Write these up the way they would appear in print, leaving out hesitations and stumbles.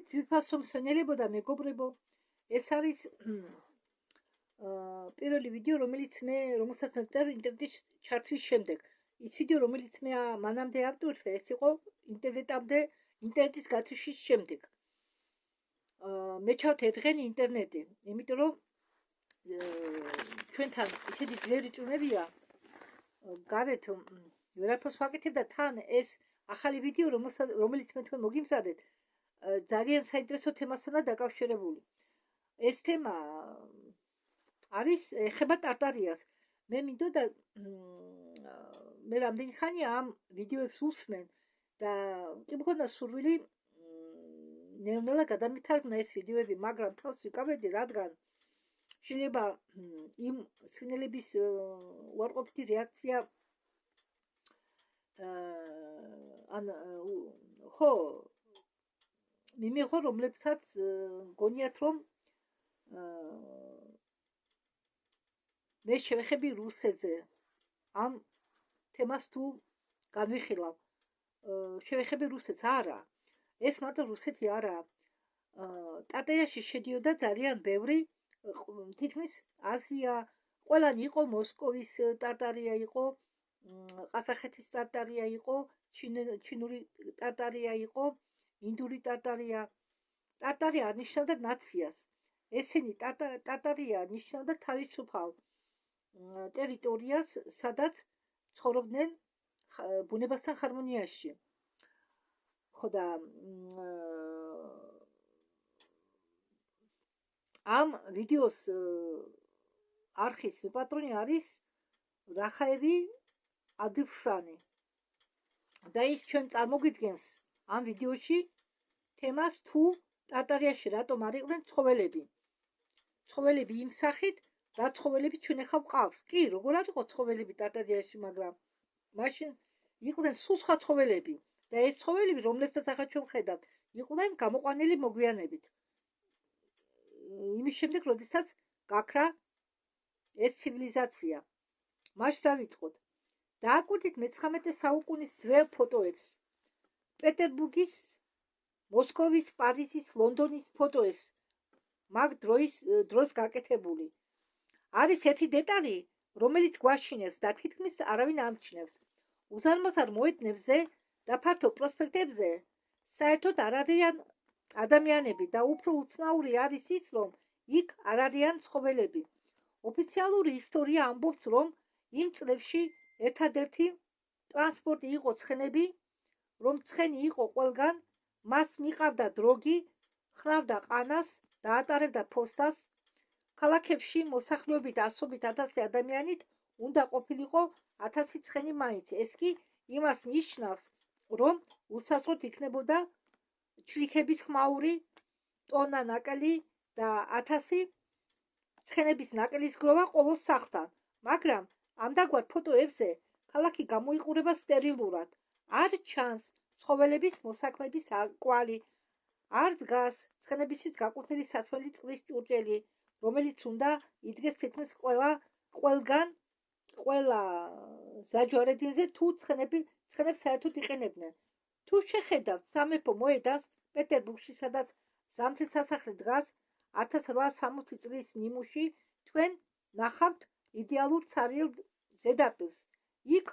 მოგესალმებით, ვიფასო მსვენელებო და მეგობრებო. ეს არის პირველი ვიდეო, რომელსაც მე ვწერდი ინტერნეტში ჩართვის შემდეგ. ის ვიდეო, რომელიც მე მანამდე ავტვირთე, ეს იყო ინტერნეტის გათიშვის შემდეგ. მე ჩავთე ინტერნეტი, იმიტომ რომ ჩვენთან ისეთი ძლიერი ჭუმებია, გარეთ ვერაფერს ვაკეთებ და თან ეს ახალი ვიდეო, რომელიც მე თქვენ მოგიმზადეთ, ძალიან საინტერესო თემასთან დაკავშირებული. ეს თემა არის ეხება ტარტარიას. მე მინდოდა მე რამდენი ხანია ამ ვიდეოებს უსმენ და კი მქონდა სურვილი ნელ-ნელა გადამითარგმნა ეს ვიდეოები, მაგრამ თავს ვიკავედი, რადგან შეიძლება იმ სვინელების უარყოფითი რეაქცია ხო მიმიღო, რომლებსაც გონიათ რომ მე შევეხები რუსეთზე ამ თემას თუ განვიხილავ. შევეხები რუსეთს, არა. ეს მარტო რუსეთი არა. ტარტარიაში შედიოდა ძალიან ბევრი, თითქმის აზია, ყველანი იყო, მოსკოვის ტარტარია იყო, ყაზახეთის ტარტარია იყო, ჩინური ტარტარია იყო, ინდური ტარტარია. ტარტარია არ ნიშნავდა ნაციას. ესენი ტარტარია ნიშნავდა თავისუფალ ტერიტორიას, სადაც ცხოვრობდნენ ბუნებასთან ჰარმონიაში. ხო და ამ ვიდეოს არხის პატრონი არის რახაევი ადილხსანი და ის ჩვენ წარმოგვიდგენს ამ ვიდეოში თემას თუ ტარტარიაში რატომ არ იყვნენ ცხოველები. ცხოველები იმ სახით, რა ცხოველები ჩვენ ახლა ვყავს. კი, როგორ არ იყო ცხოველები ტარტარიაში, მაგრამ მაშინ იყვნენ სულ სხვა ცხოველები და ეს ცხოველები, რომლებსაც ახლა ჩვენ ვხედავთ, იყვნენ გამოყვანილი მოგვიანებით. იმის შემდეგ, როდესაც გაქრა ეს ცივილიზაცია. მაშინ დავიწყოთ. დააკვირდით მე-19 საუკუნის ძველ ფოტოებს. პეტერბურგის, მოსკოვის, პარიზის, ლონდონის ფოტოებს. მაგ დროს გაკეთებული. არის ერთი დეტალი, რომელიც გვაშინებს და თითქმის არავინ ამჩნევს. უზარმაზარ მოედნებზე და ფართო პროსპექტებზე საერთოდ არ არიან ადამიანები და უფრო უცნაური არის ის, რომ იქ არ არიან ცხოველები. ოფიციალური ისტორია ამბობს, რომ იმ წლებში ერთადერთი ტრანსპორტი იყო ცხენები, რომ ცხენი იყო ყველგან, მას მიყავდა დროგი, ხნავდა ყანას და ატარებდა ფოსტას. ქალაქებში მოსახლეობით ასობით 1000 ადამიანით უნდა ყოფილიყო 1000 ცხენი მაინც. ეს კი იმას ნიშნავს, რომ უსასროდ იქნებოდა ჩლიქების ხმაური, ტონა ნაკელი და 1000 ცხენების ნაკელის გროვა ყოველ სახლთან. მაგრამ ამდაგვარ ფოტოებზე ქალაქი გამოიყურება სტერილურად. არ ჩანს ცხოველების მოსაქმედის კვალი, არ დგას ცხენებისთვის გაკუთვნილი საცველი წყლის ჭურჭელი, რომელიც უნდა იდგეს თითქმის ყველგან, ყველა ზაჯვარედინზე თუ ცხენებს საერთოდ იყენებდნენ. თუ შეხედავთ სამეფო მოედანს პეტერბურგში, სადაც ზამთრის სასახლე დგას 1860 წლის ნიმუში, თქვენ ნახავთ იდეალურ ცარიელ ზედაპირს. იქ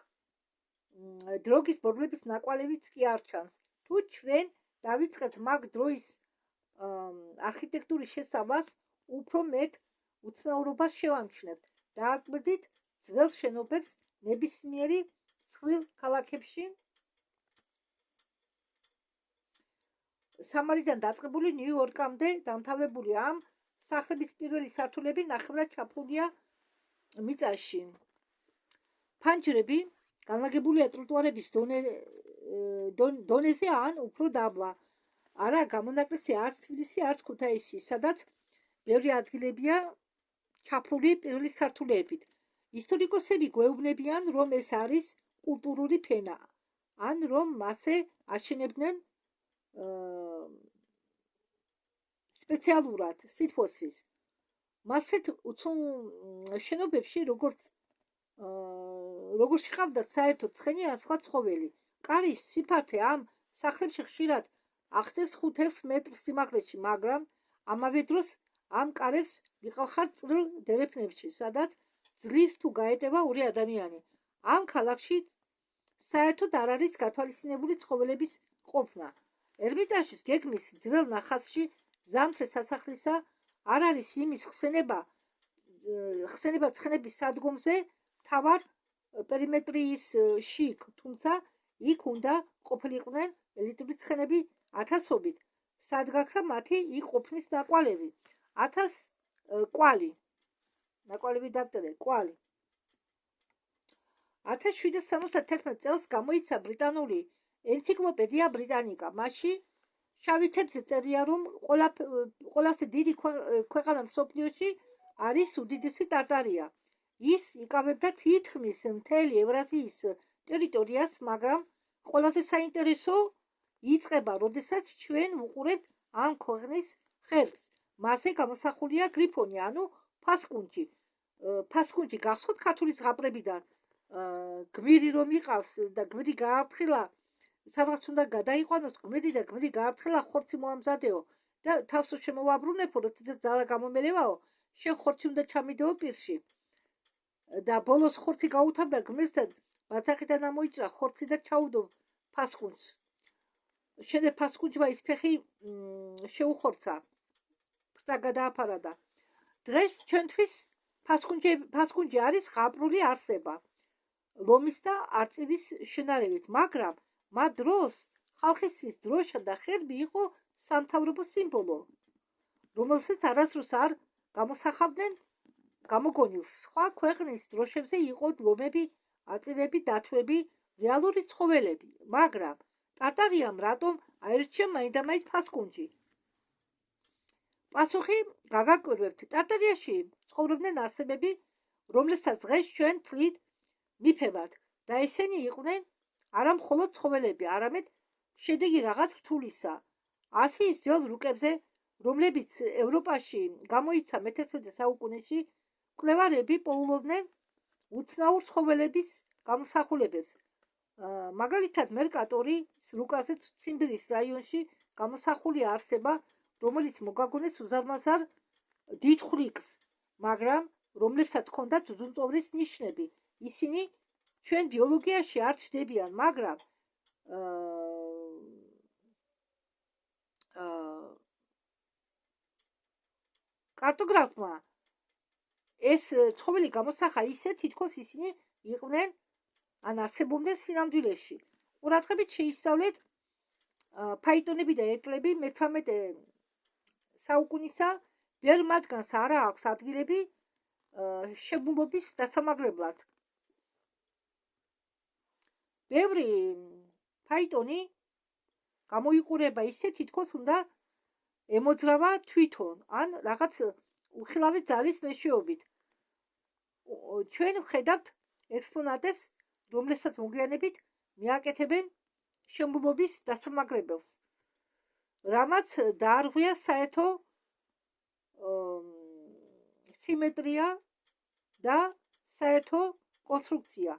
დროგის ბორბლების ნაკვალევიც კი არ ჩანს. თუ ჩვენ დავიწყებთ მაგ დროის არქიტექტურის შესწავლას, უფრო მეტ უცნაურობას შევამჩნევთ. დააკვირდით ძველ შენობებს ნებისმიერი წყვილ ქალაქებში. სამარიდან დაწყებული ნიუ-იორკამდე დამთავრებული ამ სახლების პირველი სართულები ნახევრად ჩაფლულია მიწაში. ფანჯრები განლაგებულია ტროტუარების დონეზე ან უფრო დაბლა. არა გამონაკლისი არც თბილისი, არც ქუთაისი, სადაც ბევრი ადგილებია ჩაფლული პირველი სართულებით. ისტორიკოსები გვეუბნებიან, რომ ეს არის კულტურული ფენა, ან რომ მასზე აშენებდნენ სპეციალურად სითბოსთვის. მასეთ შენობებში როგორც ჰყავდა საერთოდ ცხენი ან სხვა ცხოველი. კარის სიფართე ამ სახლებში ხშირად აღწევს 5-6 მეტრ სიმაღლეში, მაგრამ ამავე დროს ამ კარებს მიყავხარ წვრილ დერეფნებში, სადაც ძლივს თუ გაეტევა ორი ადამიანი. ამ ქალაქში საერთოდ არ არის გათვალისწინებული ცხოველების ყოფნა. ერმიტაჟის გეგმის ძველ ნახაზში ზამთრე სასახლისა არ არის იმის ხსენება ცხენების სადგომზე მთავარ პერიმეტრიის შიგ, თუმცა იქ უნდა ყოფილიყვნენ ელიტური ცხენები ათასობით, სადგაქრა მათი იქ ყოფნის ნაკვალევი. 1000 კვალი. ნაკვალევი დავწერე, კვალი. 1771 წელს გამოიცა ბრიტანული ენციკლოპედია ბრიტანიკა. მასში შავი თეთრზე წერია, რომ ყველაზე დიდი ქვეყანა მსოფლიოში არის უდიდესი ტარტარია. ის იკავებდა თითქმის მთელი ევრაზიის ტერიტორიას, მაგრამ ყველაზე საინტერესო იწყება, როდესაც ჩვენ ვუყურებთ ამ ქვეყნის ხერხს. მასზე გამოსახულია გრიფონი, ანუ ფასკუნჯი. ფასკუნჯი გახსოვთ ქართული ზღაპრებიდან გმირი რომ იყავს და გმირი გააფრთხილა, სადღაც უნდა გადაიყვანოს გმირი და გმირი გააფრთხილა, ხორცი მოამზადეო და თავს შემოვაბრუნებო, როდესაც ძალა გამომელევაო, შენ ხორცი უნდა ჩამიდეო პირში. და ბოლოს ხორცი გაუთავდა გმირს და ბათახიდან ამოიჭრა ხორცი და ჩაუდო ფასკუნჯს. შემდეგ ფასკუნჯმა ის ფეხი შეუხორცა, ფრთა გადააფარა და დღეს ჩვენთვის ფასკუნჯი არის ღაპრული არსება, ლომის და არწივის შინაარევით, მაგრამ მათ დროს ხალხისთვის დროშა და ხერბი იყო სამთავრობო სიმბოლო, რომელსაც არასდროს არ გამოსახავდნენ გამოგონილს. სხვა ქვეყნის დროშებზე იყო ლომები, არწივები, დათვები, რეალური ცხოველები, მაგრამ ტარტარიამ რატომ აირჩია მაინდამაინც ფასკუნჯი? პასუხი გაგაკვირვებთ. ტარტარიაში ცხოვრობდნენ არსებები, რომლებსაც დღეს ჩვენ თვლით მიფებად და ესენი იყვნენ არა მხოლოდ ცხოველები, არამედ შედეგი რაღაც რთულისა. ასიის ძველ რუკებზე, რომლებიც ევროპაში გამოიცა მე-11 საუკუნეში, მკვლევარები პოულობდნენ უცნაურ ცხოველების გამოსახულებებს. მაგალითად, მერკატორის რუკაზე ციმბირის რაიონში გამოსახულია არსება, რომელიც მოგაგონეს უზარმაზარ დიდ ხვრიკს, მაგრამ რომლებსაც ჰქონდათ ძუძუმწოვრის ნიშნები. ისინი ჩვენ ბიოლოგიაში არ ჩნდებიან, მაგრამ კარტოგრაფმა ეს ცხოველი გამოსახა ისე, თითქოს ისინი იყვნენ ან არსებობდნენ სინამდვილეში. ყურადღებით შეისწავლეთ ფაიტონები და ეტლები მე-18 საუკუნისა. ვერ მათგანს არა აქვს ადგილები შებუმბობის დასამაგრებლად. ბევრი ფაიტონი გამოიყურება ისე, თითქოს უნდა ემოძრავა თვითონ ან რაღაც უხილავი ძალის მეშვეობით. ჩვენ ვხედავთ ექსპონატებს, რომლებსაც მოგვიანებით მიაკეთებენ შემბულობის დასამაგრებელს, რამაც დაარღვია საერთო სიმეტრია და საერთო კონსტრუქცია.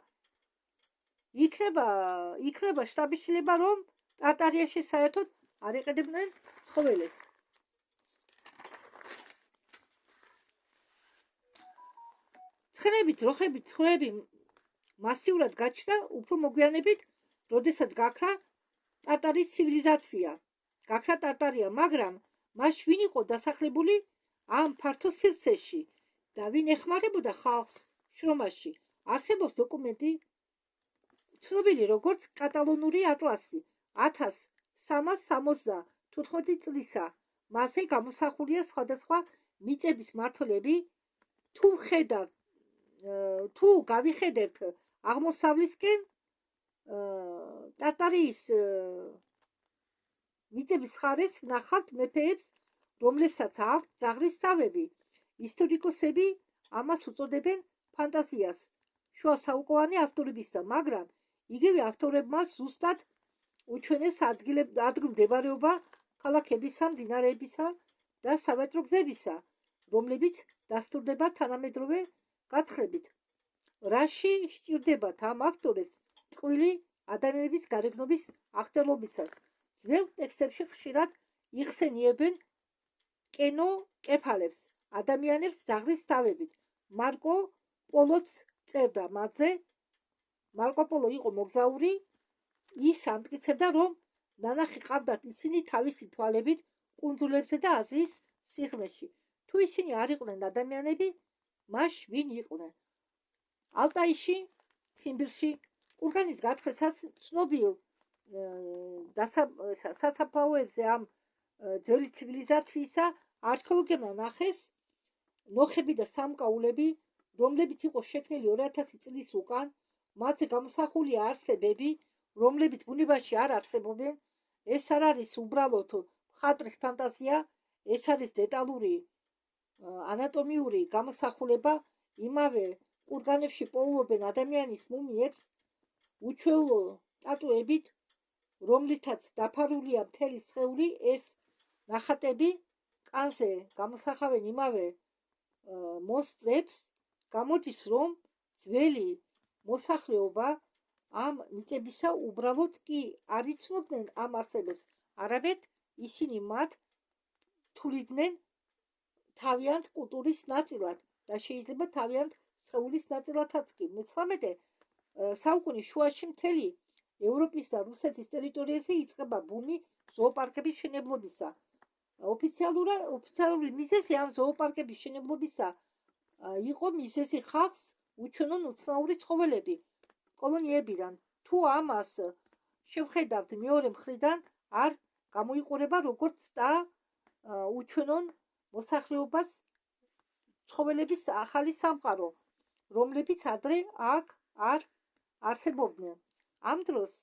იქნება შთაბეჭდილება, რომ ტარტარიაში საერთოდ არ იყენებდნენ ცხოველებს. ცხენებით, როხებით ცხოველები მასიურად გაჩნდა უფრო მოგვიანებით, როდესაც გაქრა ტარტარიის ცივილიზაცია. გაქრა ტარტარია, მაგრამ მას ვინ იყო დასახლებული ამ ფართო სივრცეში და ვინ ეხმარებოდა ხალხს შრომაში. არსებობს დოკუმენტი, ცნობილი როგორც კატალონური ატლასი 1374 წლისა. მასზე გამოსახულია სხვადასხვა მიწების მმართველები. თუ გავიხედებთ აღმოსავლისკენ, ტარტარიის მიწების მხარეს ვნახავთ მეფეებს, რომლებსაც აქვთ ძაღლის თავები. ისტორიკოსები ამას უწოდებენ ფანტაზიას შუა საუკუნოვანი ავტორებისა, მაგრამ იგივე ავტორებმა ზუსტად უჩვენეს ადგილმდებარეობა ქალაქებისა, მდინარეებისა და სავაჭრო გზებისა, რომლებიც დასტურდება თანამედროვე გათხრებით. რაში სჭირდებათ ამ ავტორებს ტყვილი ადამიანების გარეგნობის აღწერლობისას? ძველ ტექსტებში ხშირად იხსენიებენ კენოკეფალებს, ადამიანებს ძაღლის თავებით. მარკო პოლოც წერდა მათზე. მარკო პოლო იყო მოგზაური, ის ამტკიცებდა, რომ ნანახი ყავდათ ისინი თავისი თვალებით კუნძულებზე და აზიის სიღრმეში. თუ ისინი არ იყვნენ ადამიანები, მაშ ვინ იყვნენ? ალტაიში, ციმბირში, კურგანის გათხრასაც ცნობილ სასაფლაოებზე ამ ძველი ცივილიზაციისა არქეოლოგებმა ნახეს ნოხები და სამკაულები, რომლებიც იყო შექმნილი 2000 წლის უკან. მათზე გამოსახულია არსებები, რომლებიც ბუნებაში არ არსებობენ. ეს არ არის უბრალოდ მხატვრის ფანტაზია, ეს არის დეტალური ანატომიური გამოსახულება. იმავე კურგანებში პოულობენ ადამიანის მუმიებს უჩვეულო სტატუებით, რომლითაც დაფარულია მთელი სხეული. ეს ნახატები კანზე გამოსახავენ იმავე მოსწრებს. გამოდის, რომ ძველი მოსახლეობა ამ მიწებისა უბრალოდ კი არ იცნობდნენ ამ არსებებს, არამედ ისინი მათ თვლიდნენ თავიანთ კულტურის ნაწილად და შეიძლება თავიანთ სხეულის ნაწილადაც კი. მე-19 საუკუნის შუაში მთელი ევროპის და რუსეთის ტერიტორიაზე იწყება ბუმი ზოოპარკების მშენებლობისა. ოფიციალური მიზეზი ამ ზოოპარკების მშენებლობისა იყო მიზეზი ხალხს უჩვენონ უცნაური ცხოველები კოლონიებიდან. თუ ამას შევხედავთ მეორე მხრიდან, არ გამოიყურება როგორც და უჩვენონ მოსახლეობას ცხოველების ახალი სამყარო, რომლებიც ადრე აქ არ არსებობდნენ. ამ დროს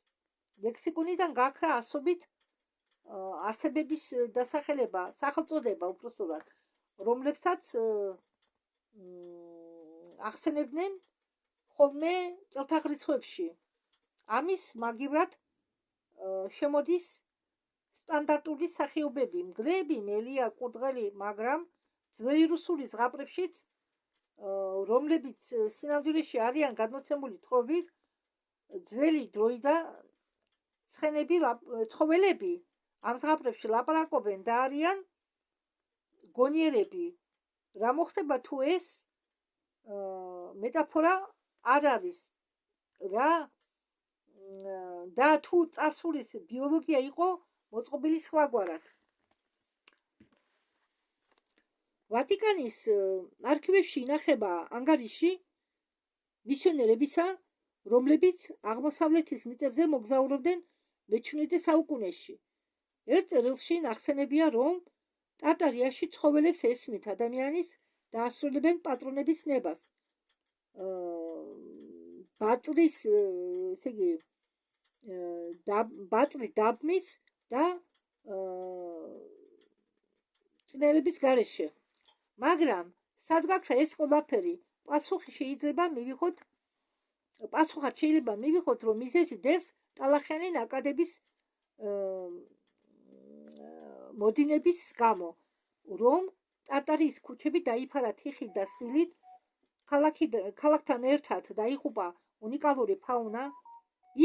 ლექსიკონიდან გაქრა ასობით არსებების დასახელება, სახელწოდება უпростоრად, რომლებსაც ახსენებდნენ ხოლმე წელთაღრიცხვებში. ამის მაგივრად შემოდის სტანდარტული სახეობები: მგლები, მელია, კურდღელი, მაგრამ ძველი რუსული ზღაპრებშიც, რომლებიც სინამდვილეში არიან გადმოცემული თხრობით, ძველი დროიდან ცხოველები ამ ზღაპრებში ლაპარაკობენ და არიან გონიერები. რა მოხდება თუ ეს მეტაფორა არ არის რა და თუ წარსულის ბიოლოგია იყო მოწყობილი სხვაგვარად. ვატიკანის არქივებში ინახება ანგარიში მისიონერებისა, რომლებიც აღმოსავლეთის მიწებზე მოგზაურობდნენ მე-17 საუკუნეში. ერთ წერილში ნახსენებია, რომ ტარტარიაში ცხოველებს ესმით ადამიანის და ასრულებენ პატრონების ნებას. ბაწრის, ესე იგი, ბაწრი დაბმის და წნელების გარეშე. მაგრამ სად გაქრა ეს ყველაფერი? პასუხად შეიძლება მივიღოთ, რომ მიზეზი დევს ტალახიანი ნაკადების მოდინების გამო, რომ ტარტარიის ქუჩები დაიფარა თიხით და სილით, ქალაქთან ერთად დაიღუპა უნიკალური ფაუნა.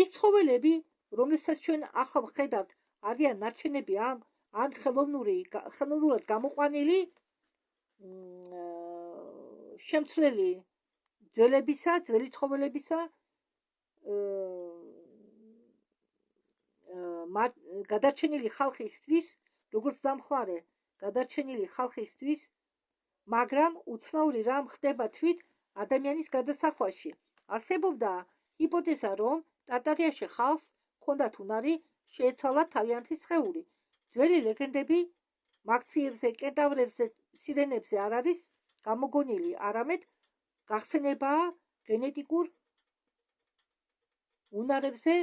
ის ცხოველები, რომელსაც ჩვენ ახლა ვხედავთ, არიან ნარჩენები ან ხელოვნურად გამოყვანილი შემცვლელი ძველი ცხოველებისა, გადარჩენილი ხალხისთვის, როგორც დამხმარე გადარჩენილი ხალხისთვის, მაგრამ უცნაური რამ ხდება თვით ადამიანის გადასახვაში. არსებობდა ჰიპოთეზა, რომ ტარტარიაში ხალხს ჰქონდათ უნარი შეეცვალათ თავიანთი სხეული. ძველი ლეგენდები მაქციებზე, კენტავრებზე, სირენებზე არ არის გამოგონილი, არამედ გახსენებაა გენეტიკურ უნარებზე,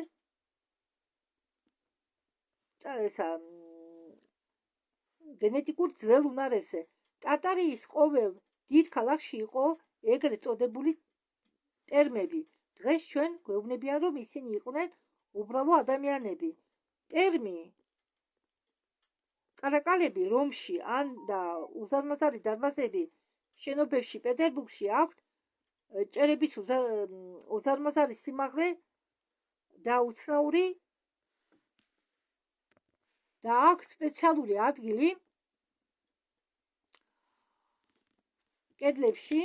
გენეტიკურ ძველ უნარებზე. ტარტარიის ყოველ დიდ ქალაქში იყო ეგრეთ წოდებული ტერმები. დღეს ჩვენ გვეუბნებიან, რომ ისინი იყვნენ უბრალო ადამიანები. ტერმი კარაკალები რომში ან და უზარმაზარი დარბაზები შენობებში პეტერბურგში აქვთ ჭერების უზარმაზარი სიმაღლე და უცნაური და აქვს სპეციალური ადგილი კედლებში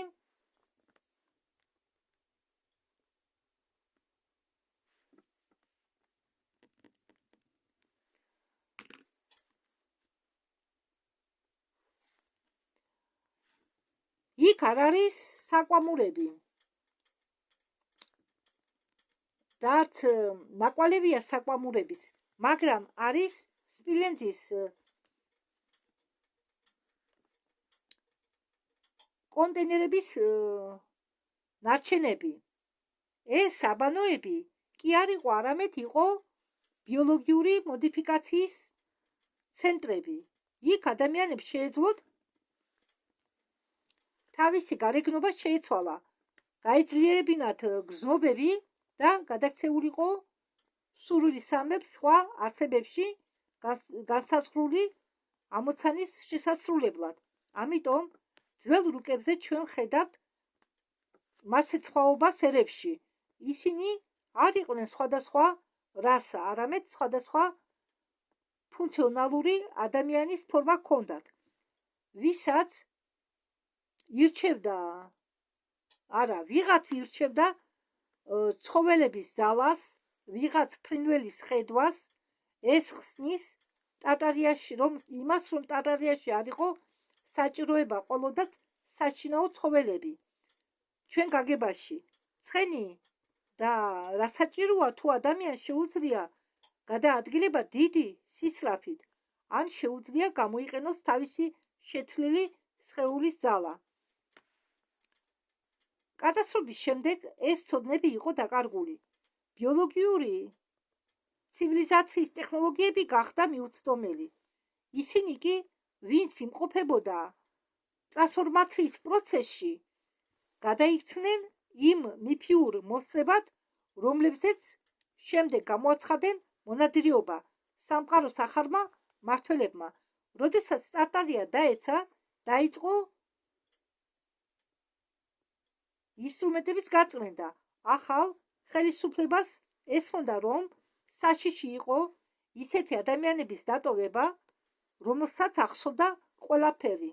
იქ არ არის საკვამურები და არც ნაკვალევია საკვამურების, მაგრამ არის სპილენძის კონტეინერების ნარჩენები. ეს საბანოები კი არ იყო, არამედ იყო ბიოლოგიური მოდიფიკაციის ცენტრები. იქ ადამიანებს შეეძლოთ თავისი გარეგნობა შეეცვალა, გაეძლიერებინათ გზნობები და გადაქცეულიყო სურვილისამებრ სხვა არსებებში განსაზღვრული ამოცანის შესასრულებლად. ამიტომ ძველ რუკებზე ჩვენ ხედავთ მასეცხვაობას ერებში. ისინი არ იყვნენ სხვადასხვა რასა, არამედ სხვადასხვა ფუნქციონალური ადამიანის ფორმა ჰქონდათ, ვისაც ვიღაც ირჩევდა ცხოველების ძალას, ვიღაც ფრინველის ხედვას. ეს ხსნის რომ ტარტარიაში არ იყო საჭიროება ყოლოდათ საშინაო ცხოველები ჩვენ გაგებაში. ცხენი და რა საჭიროა თუ ადამიანს შეუძლია გადაადგილება დიდი სისწრაფით, ან შეუძლია გამოიყენოს თავისი შეცვლილი სხეულის ძალა. გადასრობის შემდეგ ეს ცოდნები იყო დაკარგული. ბიოლოგიური ცივილიზაციის ტექნოლოგიები გახდა მიუწვდომელი. ისინი კი, ვინც იმყოფებოდა ტრანსფორმაციის პროცესში, გადაიქცნენ იმ მიფიურ მოსწრებად, რომლებზეც შემდეგ გამოაცხადნენ მონადირეობა სამყაროს ახალმა მმართველებმა. როდესაც ტარტარია დაეცა, დაიწყო ინსტრუმენტების გაწმენდა. ახალ ხელისუფლებას ესმოდა, რომ საშიში იყო ისეთი ადამიანების დატოვება, რომელსაც ახსოვდა ყველაფერი.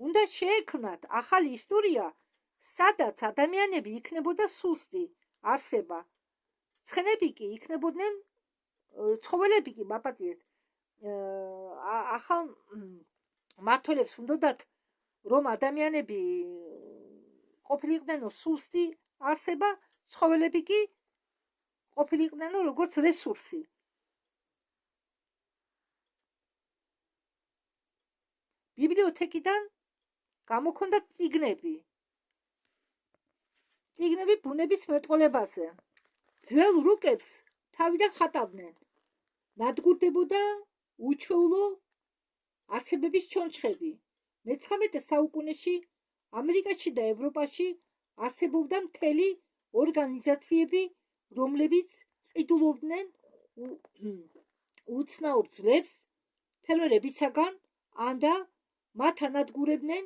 უნდა შეექმნათ ახალი ისტორია, სადაც ადამიანები იქნებოდა სუსტი არსება, ცხოველები კი მაპატიეთ. ახალ მმართველებს უნდათ, რომ ადამიანები ყოფილიყვნენ სუსტი არსება, ცხოველები კი ყოფილიყვნენ როგორც რესურსი. ბიბლიოთეკიდან გამოქონდათ წიგნები ბუნების მეტყოლებაზე. ძველ რუკებს თავიდან ხატავდნენ. ნადგურდებოდა უჩვეულო არსებების ჩონჩხები. მე-19 საუკუნეში ამერიკაში და ევროპაში არსებობდა მთელი ორგანიზაციები, რომლებიც ყიდულობდნენ უცნაურ ძვლებს ფერმერებისაგან და მათ ანადგურებდნენ.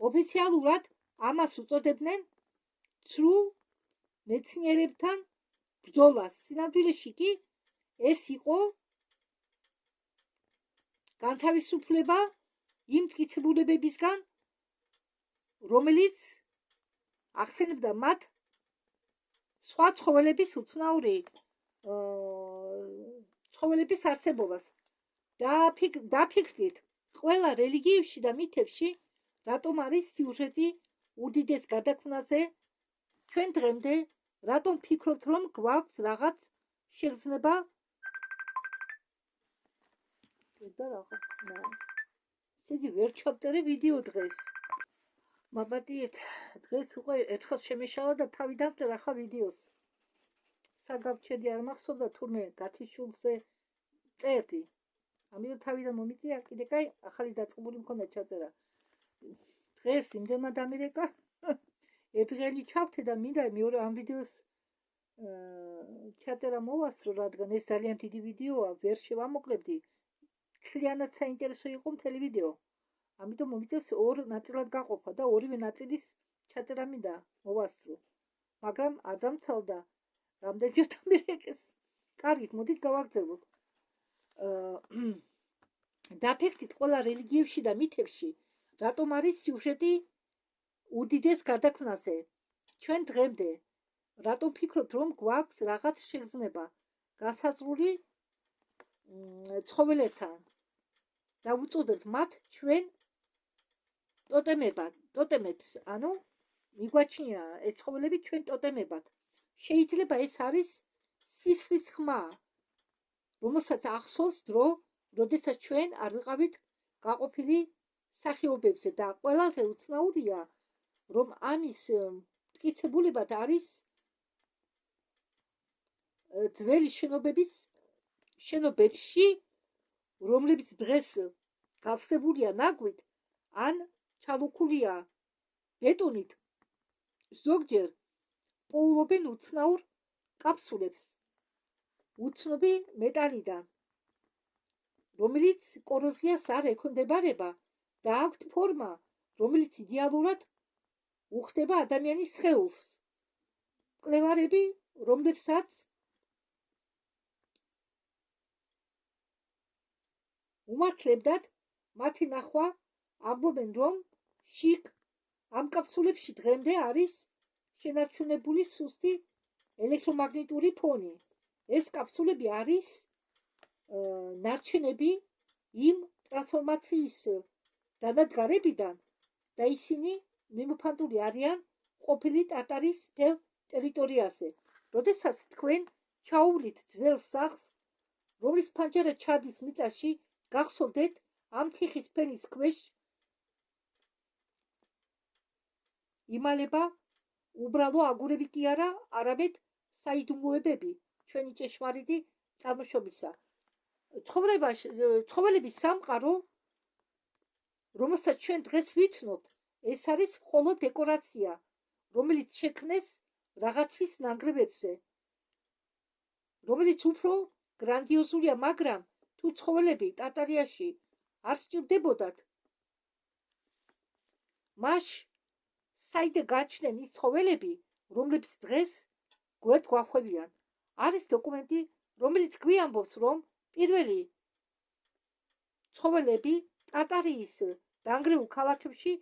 ოფიციალურად ამას უწოდებდნენ ცრუ მეცნიერებთან ბრძოლას. სინამდვილეში კი ეს იყო განთავისუფლება იმ მტკიცებულებებისგან, რომელიც ახსენებდა მათ სხვა ცხოველების უცნაური ცხოველების არსებობას. დაფიქრდით, ყველა რელიგიებში და მითებში რატომ არის სიუჟეტი უდიდეს გადაქმნაზე? ჩვენ დღემდე რატომ ფიქრობთ, რომ გვაქვს რაღაც შეგრძნება ისეთი ვერ ჩავწერე ვიდეო დღეს. მაპატიეთ, დღეს უკვე ერთხელ შემეშალა და თავი დავწერა ახლა ვიდეოს. საგავჩედი არ მახსოვდა თურმე გათიშულზე წერდი. ამიტომ თავიდან მომიწია, კიდე კაი ახალი დაწყებული მქონდა ჩაწერა. დღეს იმდენად ამერიკა ერთდღიანი ჩავთე და მინდა მეორე ამ ვიდეოს ჩატერა მოვასწრო, რადგან ეს ძალიან დიდი ვიდეოა, ვერ შევამოκლებდი. მთლიანად საინტერესო იყო მთელი ვიდეო. ამიტომ მომიწევს ორ ნაწილად გაყოფა და ორივე ნაწილის ჩატერა მინდა მოვასწრო. მაგრამ არ დამცალდა. რამდენჯერ დამირეკეს. კარგით, მოდით გავაგრძელოთ. დაფიქრდით ყველა რელიგიებში და მითებში, რატომ არის სიუჟეტი უდიდეს გარდაქმნაზე. ჩვენ დღემდე რატომ ფიქრობთ, რომ გვაქვს რაღაც შეგრძნება განსაზღვრული ცხოველებთან და უწოდებთ მათ ჩვენ ტოტემებს, ანუ მიგვაჩნია ეს ცხოველები ჩვენ ტოტემებად. შეიძლება ეს არის სისხლის ხმა, რომელსაც ახსოვს დრო, როდესაც ჩვენ არ ვიყავით გაყოფილი სახეობებზე და ყველაზე უცნაურია, რომ ამის მტკიცებულებად არის ძველი შენობებში, რომლებიც დღეს გავსებულია ნაგვით ან ჩალუქულია ბეტონით, ზოგჯერ პოულობენ უცნაურ კაფსულებს უცნობი მეტალიდან, რომელიც კოროზიას არ ექვემდებარება და აქვთ ფორმა, რომელიც იდეალურად უხდება ადამიანის სხეულს. მკვლევარები, რომლებსაც უმართლებდათ მათი ნახვა, ამბობენ, რომ ამ კაფსულებში დღემდე არის შენარჩუნებული სუსტი ელექტრომაგნიტური ფონი. ეს კაფსულები არის ნარჩენები იმ ტრანსფორმაციის დანადგარებიდან და ისინი მიმოფანტული არიან ყოფილი ტარტარის მთელ ტერიტორიაზე. როდესაც თქვენ ჩაუვლით ძველ სახლს, რომლის ფანჯარა ჩადის მიწაში, გახსოვდეთ ამ თიხის ფენის ქვეშ იმალება უბრალო აგურები კი არა, არამედ საიდუმლოებები ჩვენი ჭეშმარიტი წარმოშობისა. ცხოველების სამყარო, რომელსაც ჩვენ დღეს ვიცნობთ, ეს არის მხოლოდ დეკორაცია, რომელიც შექმნეს რაღაცის ნანგრევებზე, რომელიც უფრო გრანდიოზულია, მაგრამ თუ ცხოველები ტარტარიაში არ სჭირდებოდათ, მას საიდე გაჩნდნენ ის ცხოველები, რომლებიც დღეს გვერდ გვახვევიან. არის დოკუმენტი, რომელიც გვიამბობს, რომ პირველი ცხოველები ტარტარიის დანგრეულ ქალაქებში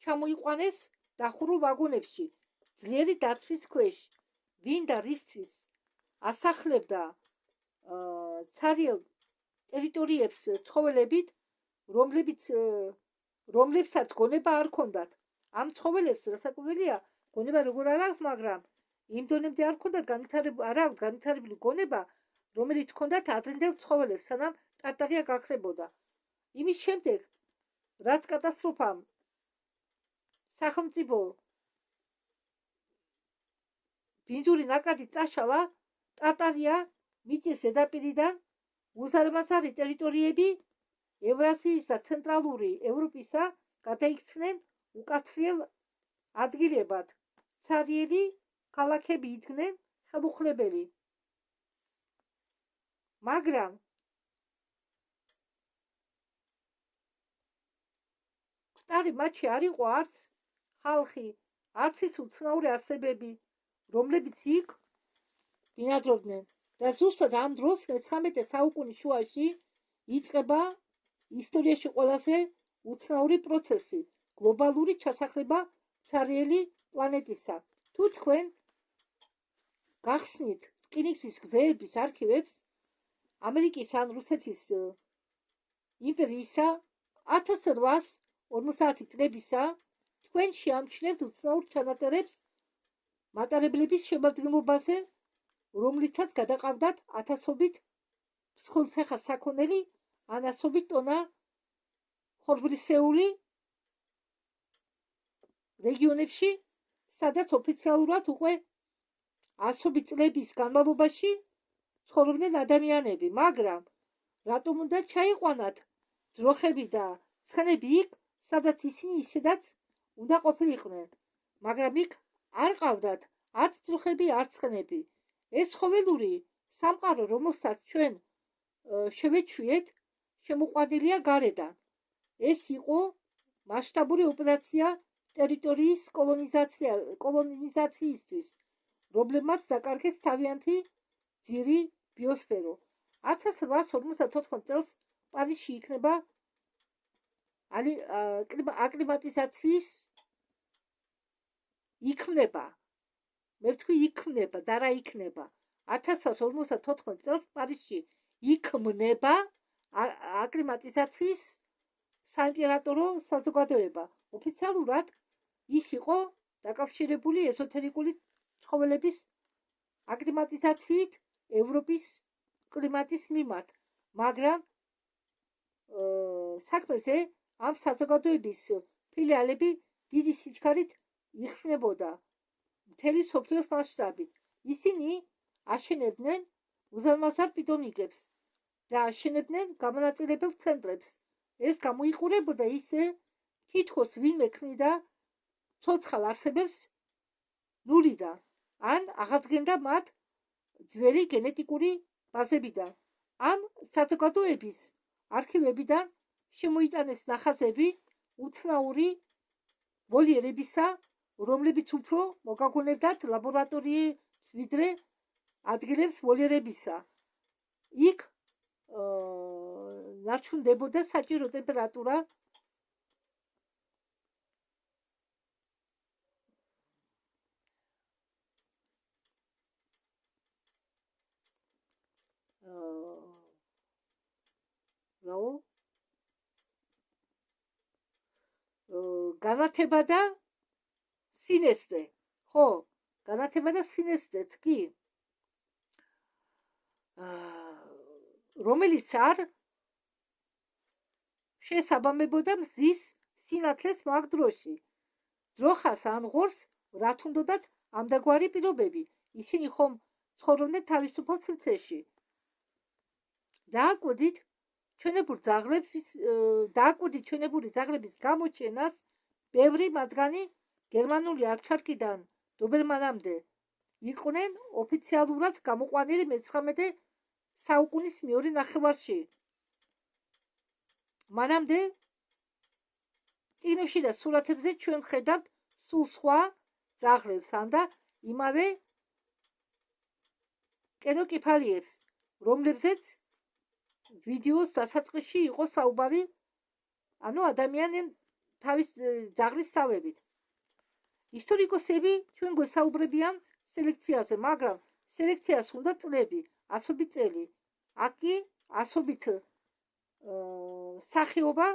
ჩამოიყვანეს დახურულ ვაგონებში, ძლიერი დაცვის ქვეშ. ვინ და რისთვის ასახლებდა ცარიელ ტერიტორიებს ცხოველებით, რომლებსაც გონება არ ჰქონდათ. ამ ცხოველებს რასაკვირველია, გონება როგორ არ აქვს, მაგრამ იმ დონემდე არ ჰქონდათ განვითარებული გონება, რომელიც ჰქონდათ ადრინდელ ცხოველებს, სანამ ტარტარია გაქრებოდა. იმის შემდეგ, რაც კატასტროფამ სახელმწიფო ბინძური ნაკადი წაშალა, ტარტარია მიწის ზედაპირიდან უზარმაზარი ტერიტორიები ევრაზიის და ცენტრალური ევროპისა გადაიქცნენ უკაცრიელ ადგილებად. ცარიელი ქალაქები იდგნენ ხელუხლებელი. მაგრამ მკვდარი მათში არ იყო არც ხალხი, არც ის უცნაური არსებები, რომლებიც იქ ბინადრობდნენ. და ზუსტად ამ დროს 19 საუკუნის შუაში იწყება ისტორიაში ყველაზე უცნაური პროცესი, გლობალური ჩასახლება ცარიელი პლანეტისა. თუ თქვენ გახსნით რკინიგზის გზების არქივებს ამერიკის ან რუსეთის იმპერიისა 1850 წლებისა, თქვენ შეამჩნევთ უცნაურ ჩანაწერებს მატარებლების შემადგენლობაზე, რომლითაც გადაყავდათ ათასობით მსხვილფეხა საქონელი, ან ასობით ტონა ხორბლისეული რეგიონებში, სადაც ოფიციალურად უკვე ასობით წლების განმავლობაში ცხოვრობდნენ ადამიანები, მაგრამ რატომ უნდა ჩაიყვანათ ძროხები და ცხენები იქ, სადაც ისინი ისედაც უნდა ყოფილიყვნენ, მაგრამ იქ არ ყავდათ არც ძროხები, არც ცხენები. ეს ცხოველური სამყარო, რომელსაც ჩვენ შევეჩვიეთ, შემოყვანილია გარედან. ეს იყო მასშტაბური ოპერაცია ტერიტორიის კოლონიზაციისთვის, რომლებმაც დაკარგეს თავიანთი ძირი ბიოსფერო. 1854 წელს პარიზში იქნება აკლიმატიზაციის იქმნება. მე ვთქვი იქმნება და რა იქნება. 1854 წელს პარიზში იქმნება აკლიმატიზაციის საიმპერატორო საზოგადოება. ოფიციალურად ის იყო დაკავშირებული ეზოთერიკული ცხოველების აკლიმატიზაციით ევროპის კლიმატის მიმართ, მაგრამ საქმეზე ამ საზოგადოების ფილიალები დიდი სიჩქარით იხსნებოდა მთელი მსოფლიოს მასშტაბით. ისინი აშენებდნენ უზარმაზარ პიტონიგებს და აშენებდნენ გამონაწილებელ ცენტრებს. ეს გამოიყურებოდა ისე, თითქოს ვინმე ქმნიდა ცოცხალ არსებებს ნულიდან, ან აღადგენდა მათ ძველი გენეტიკური ბაზებიდან. ამ საზოგადოების არქივებიდან შემოიტანეს ნახაზები უცნაური ვოლიერებისა, რომლებიც უფრო მოგაგონებდათ ლაბორატორიებს ვიდრე ადგილებს ვოლიერებისა. იქ ნარჩუნდებოდა საჭირო ტემპერატურა, განათება და სინესტე. ხო, განათება და სინესტეც კი, რომელიც არ შესაბამებოდა მზის სინათლეს მაგ დროში. ძროხას ან ღორს რა თუნდოდათ ამდაგვარი პირობები. ისინი ხომ ცხოვრობდნენ თავისუფალ სივრცეში. დააკვირდით ჩვენებური ძაღლების გამოჩენას ბევრი მათგანი გერმანული არჩარკიდან დობერმანამდე იყვნენ ოფიციალურად გამოყვანილი მე-19 საუკუნის მეორე ნახევარში. მანამდე წიგნებში და სურათებზე ჩვენ ვხედავთ სულ სხვა ძაღლებს ან და იმავე კენოკეფალიებს, რომლებზეც ვიდეოს დასაწყისში იყო საუბარი, ანუ ადამიანი თავის ძაღლის თავებით. ისტორიკოსები ჩვენ გვესაუბრებიან სელექციაზე, მაგრამ სელექციას უნდა წლები, ასობით წელი. აქ კი ასობით სახეობა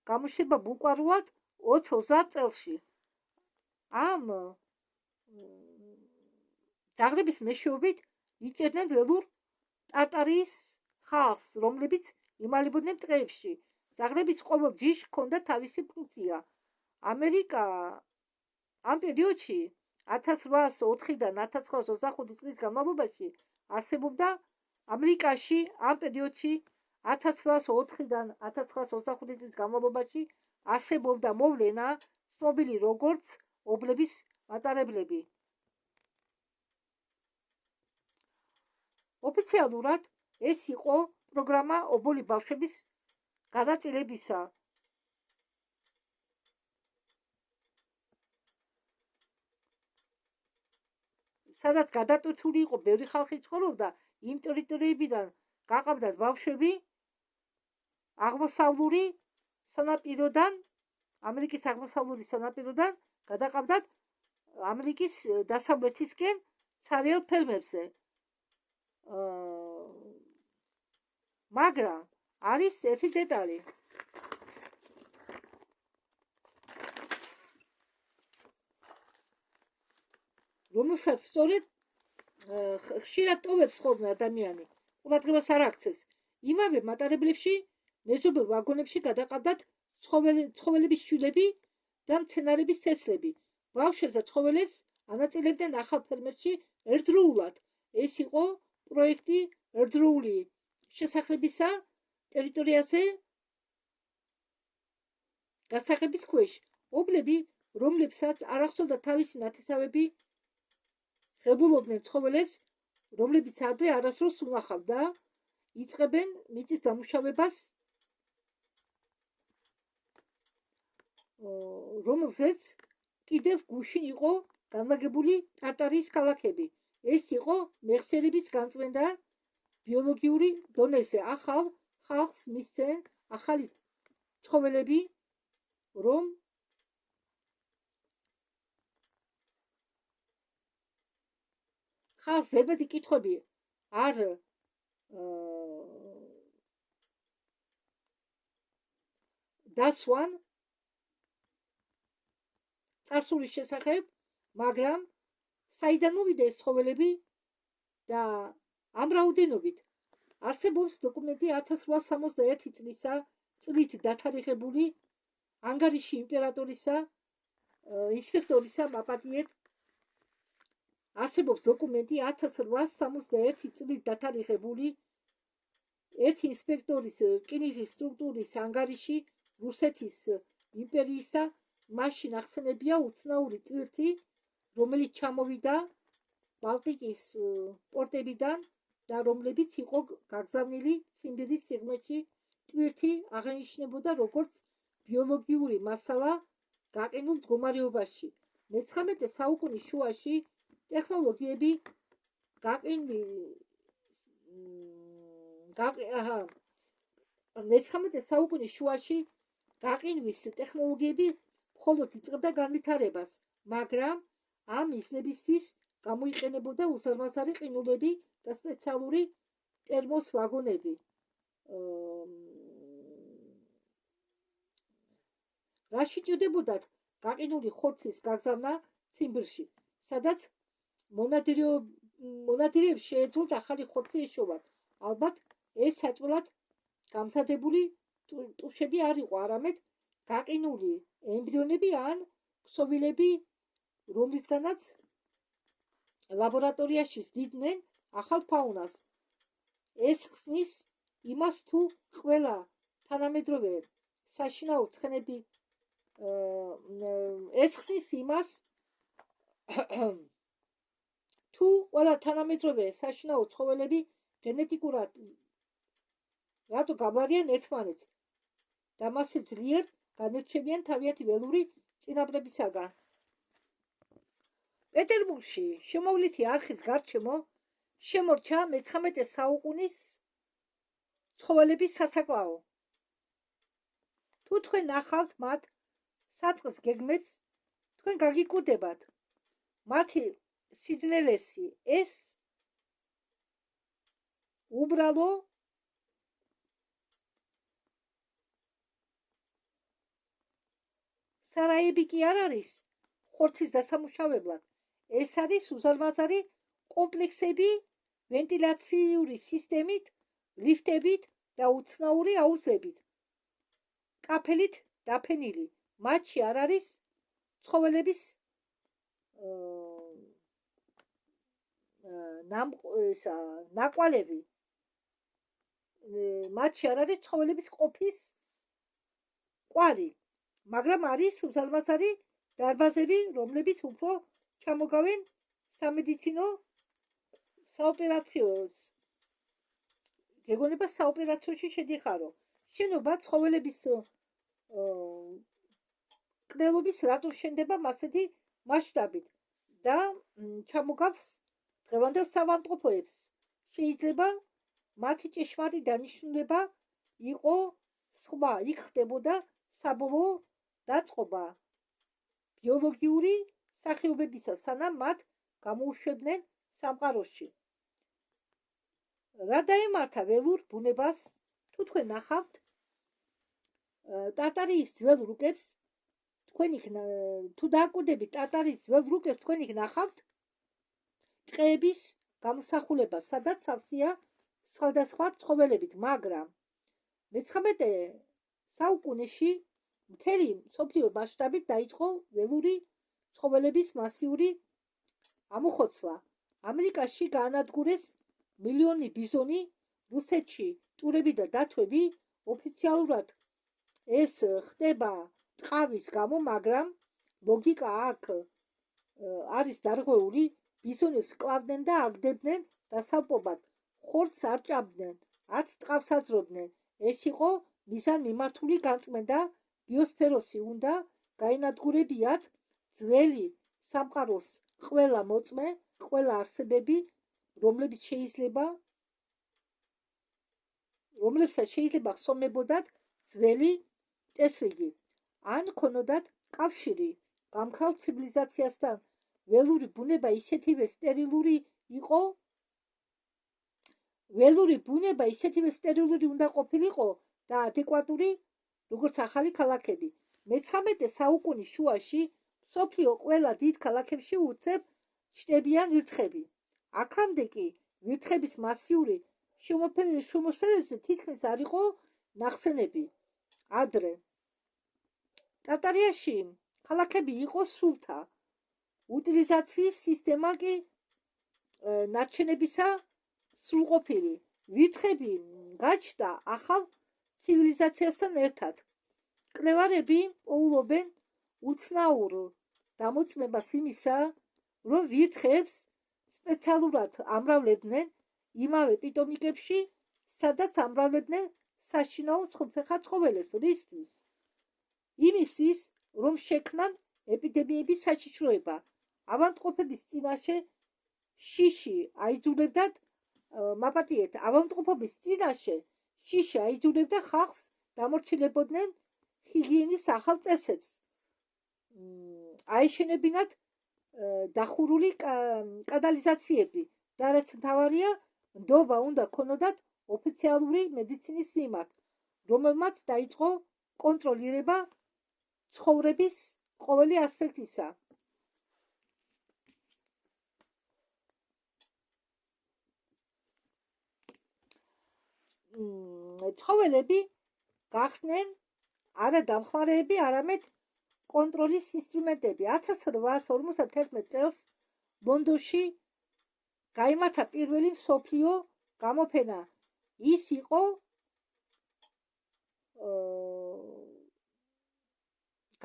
გამოჩნდება უკვარულად 20-30 წელში. ამ ძაღლების მეშვეობით იჭერდნენ ველურ ტარტარიის ხალხს, რომლებიც იმალებოდნენ ტყეებში. ძაღლების ყოველ ჯიშს ჰქონდა თავისი ფუნქცია. ამერიკა ამ პერიოდში 1804-დან 1925 წლის განმავლობაში არსებობდა ამერიკაში ამ პერიოდში 1904-დან 1925 წლის განმავლობაში არსებობდა მოვლენა ცნობილი როგორც ობლების მატარებლები. ოფიციალურად ეს იყო პროგრამა ობოლი ბავშვების განაწილებისა. სადაც გადატვირთული იყო ბევრი ხალხი ცხოვრობდა, იმ ტერიტორიებიდან გაყავდათ ბავშვები აღმოსავლური სანაპიროდან, ამერიკის აღმოსავლური სანაპიროდან გადაყავდათ ამერიკის დასავლეთისკენ ცარიელ ფერმებზე. მაგრამ არის ერთი დეტალი. რომელსაც სწორედ ხშირად ტოვებს ხოლმე ადამიანი, ყურადღებას არ აქცევს. იმავე მატარებლებში, მეზობელ ვაგონებში გადაყავდათ ცხოველების შვილები და მცენარების თესლები. ბავშვებს და ცხოველებს ანაწილებდნენ ახალ ფერმებში ერთდროულად. ეს იყო პროექტი ერთდროული შესახლებისა ტერიტორიაზე გასაღების ქვეშ. ობლები, რომლებსაც არ ახსოვდა თავისი ნათესავები, ღებულობდნენ ცხოველებს, რომლებიც ადრე არასდროს უნახავთ და იწყებენ მიწის დამუშავებას, რომელზეც კიდევ გუშინ იყო განლაგებული ტარტარიის ქალაქები. ეს იყო მეხსიერების განწმენდა ბიოლოგიური დონეზე. ახალ ხალხს მისცენ ახალი ცხოველები, რომ ხალხს ზედმეტი კითხვები არ დასვან წარსულის შესახებ, მაგრამ საიდან მოვიდა ეს ცხოველები და ამ რაოდენობით არსებობს დოკუმენტი 1861 წლით დათარიღებული ანგარიში იმპერატორისა ინსპექტორისა მაპატიეთ. არსებობს დოკუმენტი 1861 წლით დათარიღებული ერთი ინსპექტორის რკინიგზის სტრუქტურის ანგარიში რუსეთის იმპერიისა. მაშინ ახსენებია უცნაური ტვირთი, რომელიც ჩამოვიდა ბალტიკის პორტებიდან და რომლებიც იყო გაგზავნილი ციმბირის სიღრმეში. ტვირთი აღინიშნებოდა როგორც ბიოლოგიური მასალა გაყინულ მდგომარეობაში. მე-19 საუკუნის შუაში ტექნოლოგიები მე-19 საუკუნის შუაში გაყინვის ტექნოლოგიები მხოლოდ იწყებდა განვითარებას, მაგრამ ამ მიზნებისთვის გამოიყენებოდა უზარმაზარი ყინულები და სპეციალური ტერმოს ვაგონები. რა შეჭირდებოდათ გაყინული ხორცის გაგზავნა ციმბირში, სადაც მონადირეებს შეეძლოთ ახალი ხორცი ეშოვათ. ალბათ ეს საწვრილად გამზადებული ტუშები არ იყო, არამედ გაყინული ემბრიონები ან ქსოვილები, რომლისგანაც ლაბორატორიაში ზრდიდნენ ახალ ფაუნას. ეს ხსნის იმას, თუ ყველა თანამედროვე საშინაო ცხენები ეს ხსნის იმას, თუ ყველა თანამედროვე საშინაო ცხოველები გენეტიკურად რატო გამარიან ერთმანეთს და მასე ძლიერ განერჩევიან თავიანთი ველური წინაპრებისაგან. პეტერბურგში შემოვლითი არხის გარჩემო შემორჩა მე-19 საუკუნის ცხოველების სასაკლაო. თუ თქვენ ნახავთ მათ საწყის გეგმებს, თქვენ გაგიკვირდებათ მათი სიძნელესი ეს უბრალო სარაები კი არ არის ხორცის დასამუშავებლად. ეს არის უზარმაზარი კომპლექსები ვენტილაციური სისტემით, ლიფტებით და უცნაური აუზებით, კაფელით დაფენილი. მათში არ არის ცხოველების ნაკვალევი. მათში არ არის ცხოველების ყოფის კვალი, მაგრამ არის უზარმაზარი დარბაზები, რომლებიც უფრო ჩამოგავენ სამედიცინო საოპერაციოებს. გეგონება საოპერაციოში შედიხარო. შენობა ცხოველების კვლევის რატო შენდება მასეთი მასშტაბით და ჩამოგავს დღევანდელ საავადმყოფოებს. შეიძლება მათი ჭეშმარიტი დანიშნულება იყო სხვა, იქ ხდებოდა საბოლოო დაწყობა ბიოლოგიური სახეობებისა, სანამ მათ გამოუშვებდნენ სამყაროში. რა დაემართა ველურ ბუნებას? თუ თქვენ ნახავთ ტარტარიის ძველ რუკებს, თუ დააკვირდებით ტარტარიის ძველ რუკებს, თქვენ იქ ნახავთ ტყეების გამოსახულება, სადაც სავსეა სხვადასხვა ცხოველებით, მაგრამ მე-19 საუკუნეში მთელი მსოფლიო მასშტაბით დაიწყო ველური ცხოველების მასიური ამოხოცვა. ამერიკაში გაანადგურეს მილიონი ბიზონი, რუსეთში ტურები და დათვები. ოფიციალურად ეს ხდება ტყავის გამო, მაგრამ ლოგიკა აქ არის დარღვეული. ბიზონებს კლავდნენ და აგდებდნენ და სამპობად ხორცს არ ჭამდნენ, არც ტყავს აძრობდნენ. ეს იყო მიზანმიმართული განწმენდა. ბიოსფეროსი უნდა გაენადგურებიათ ძველი სამყაროს ყველა მოწმე, ყველა არსებები, რომლებსაც შეიძლება ხსოვნებოდათ ძველი წესრიგი, ან ქონოდათ კავშირი გამქრალ ცივილიზაციასთან. ველური ბუნება ისეთივე სტერილური უნდა ყოფილიყო და ადეკვატური, როგორც ახალი ქალაქები. მე-19 საუკუნის შუაში მსოფლიო ყველა დიდ ქალაქებში უცებ ჩნდებიან ვირთხები. აქამდე კი ვირთხების მასიური შემოსევებზე თითქმის არ იყო ნახსენები. ადრე ტატარიაში ქალაქები იყო სულთა უტილიზაციის სისტემა კი ნარჩენებისა სრულყოფილი. ვირთხები გაჩნდა ახალ ცივილიზაციასთან ერთად. კვლევარები პოულობენ უცნაურ დამოწმებას იმისა, რომ ვირთხებს სპეციალურად ამრავლებდნენ იმავე პიტომნიკებში, სადაც ამრავლებდნენ საშინაო ცხვრთფეხა ცხოველებს. რისთვის? იმისთვის, რომ შექმნან ეპიდემიების საშიშროება. ავადმყოფობის წინაშე შიში აიძულებდათ ავადმყოფობის წინაშე შიში აიძულებდა ხალხს დამორჩილებოდნენ ჰიგიენის ახალ წესებს. აეშენებინათ დახურული კანალიზაციები და რაც მთავარია, ნდობა უნდა ქონოდათ ოფიციალური მედიცინის მიმართ, რომელმაც დაიწყო კონტროლირება ცხოვრების ყოველი ასპექტისა. ცხოველები გახდნენ არა დამხმარეები, არამედ კონტროლის ინსტრუმენტები. 1851 წელს ლონდონში გაიმართა პირველი მსოფლიო გამოფენა. ის იყო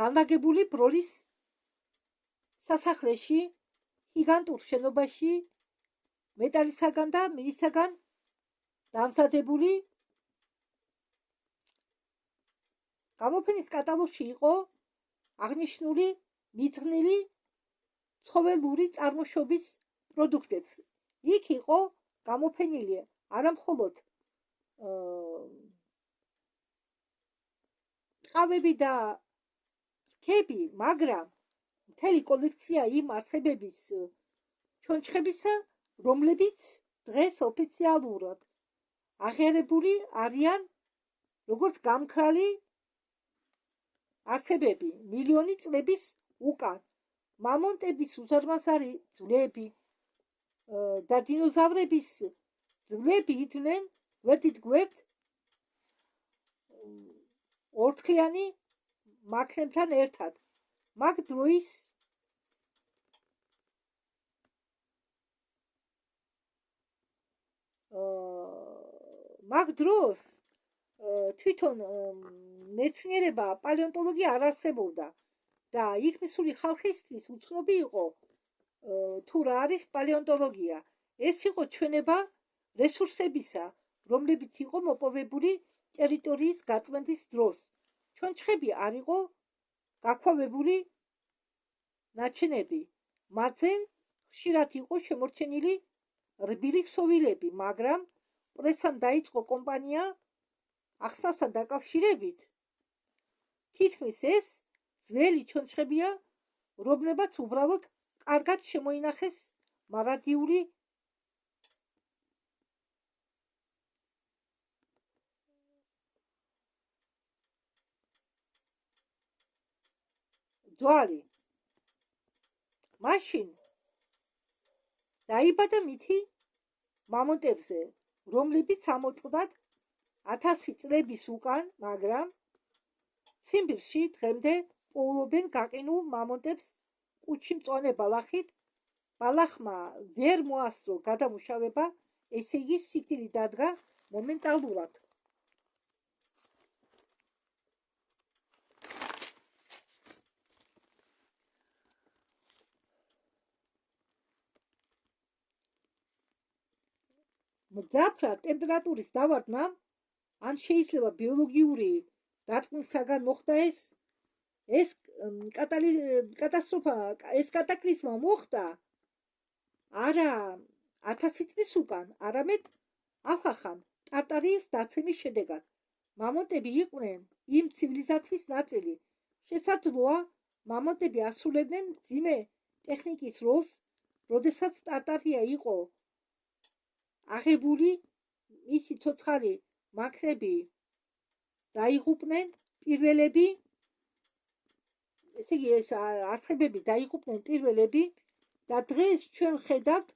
განლაგებული ბროლის სასახლეში, გიგანტურ შენობაში, მეტალისაგან და მილისაგან დამზადებული. გამოფენის კატალოგში იყო აღნიშნული მიძღვნილი ცხოველური წარმოშობის პროდუქტებს. იქ იყო გამოფენილი არა მხოლოდ ტყავები და რქები, მაგრამ მთელი კოლექცია იმ არსებების ჩონჩხებისა, რომლებიც დღეს ოფიციალურად აღიარებული არიან როგორც გამქრალი არსებები მილიონი წლების უკან. მამონტების უზარმაზარი ძვლები და დინოზავრების ძვლები იდგნენ გვერდით-გვერდ ორთქლიანი მაქრებთან ერთად. მაგ დროს თვითონ მეცნიერება, პალეონტოლოგია არ არსებობდა და იქ მისული ხალხისთვის უცნობი იყო თუ რა არის პალეონტოლოგია. ეს იყო ჩვენება რესურსებისა, რომლებიც იყო მოპოვებული ტერიტორიის გაწმენდის დროს. ჩონჩხები არ იყო გაქვავებული ნაჩენები. მათზე ხშირად იყო შემორჩენილი რბილი ქსოვილები, მაგრამ პრესამ დაიწყო კომპანია ახსნასთან დაკავშირებით. თითქმის ეს ძველი ჩონჩხებია, რომლებაც უბრალოდ კარგად შემოინახეს მარადიული ძვალი. მაშინ დაიბადა მითი მამონტებზე, რომლებიც ამოწყდათ 1000 წლების უკან, მაგრამ ციმბირში დღემდე პოულობენ გაყინულ მამონტებს კუჩი მწვანე ბალახით. ბალახმა ვერ მოასწრო გადამუშავება, ესე იგი სიკვდილი დადგა მომენტალურად. მძაფრად ტემპერატურის დავარდნამ, ან შეიძლება ბიოლოგიური დარტყმისაგან მოხდა ეს კატასტროფა, ეს კატაკლიზმა მოხდა არა 1000 წლის უკან, არამედ ახახან ტარტარიის დაცემის შედეგად. მამონტები იყვნენ იმ ცივილიზაციის ნაწილი. შესაძლოა, მამონტები ასრულებდნენ მძიმე ტექნიკის როლს, როდესაც ტარტარია იყო აღებული, მისი ცოცხალი მანქნები დაიღუპნენ პირველები, ესე იგი ეს არხებები დაიღუპნენ პირველები და დღეს ჩვენ ხედავთ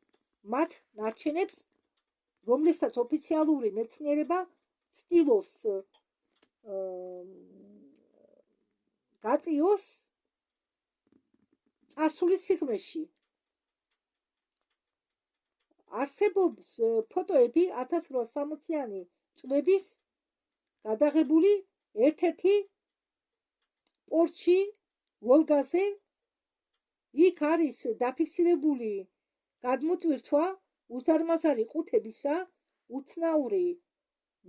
მათ ნარჩენებს, რომლებსაც ოფიციალური მეცნიერება ცდილობს გაწიოს წარსულის სიღრმეში. არსებობს ფოტოები 1860-იანი წლების გადაღებული ერთ-ერთი პორტში ვოლგაზე. იქ არის დაფიქსირებული გადმოტვირთვა უზარმაზარი ყუთებისა უცნაური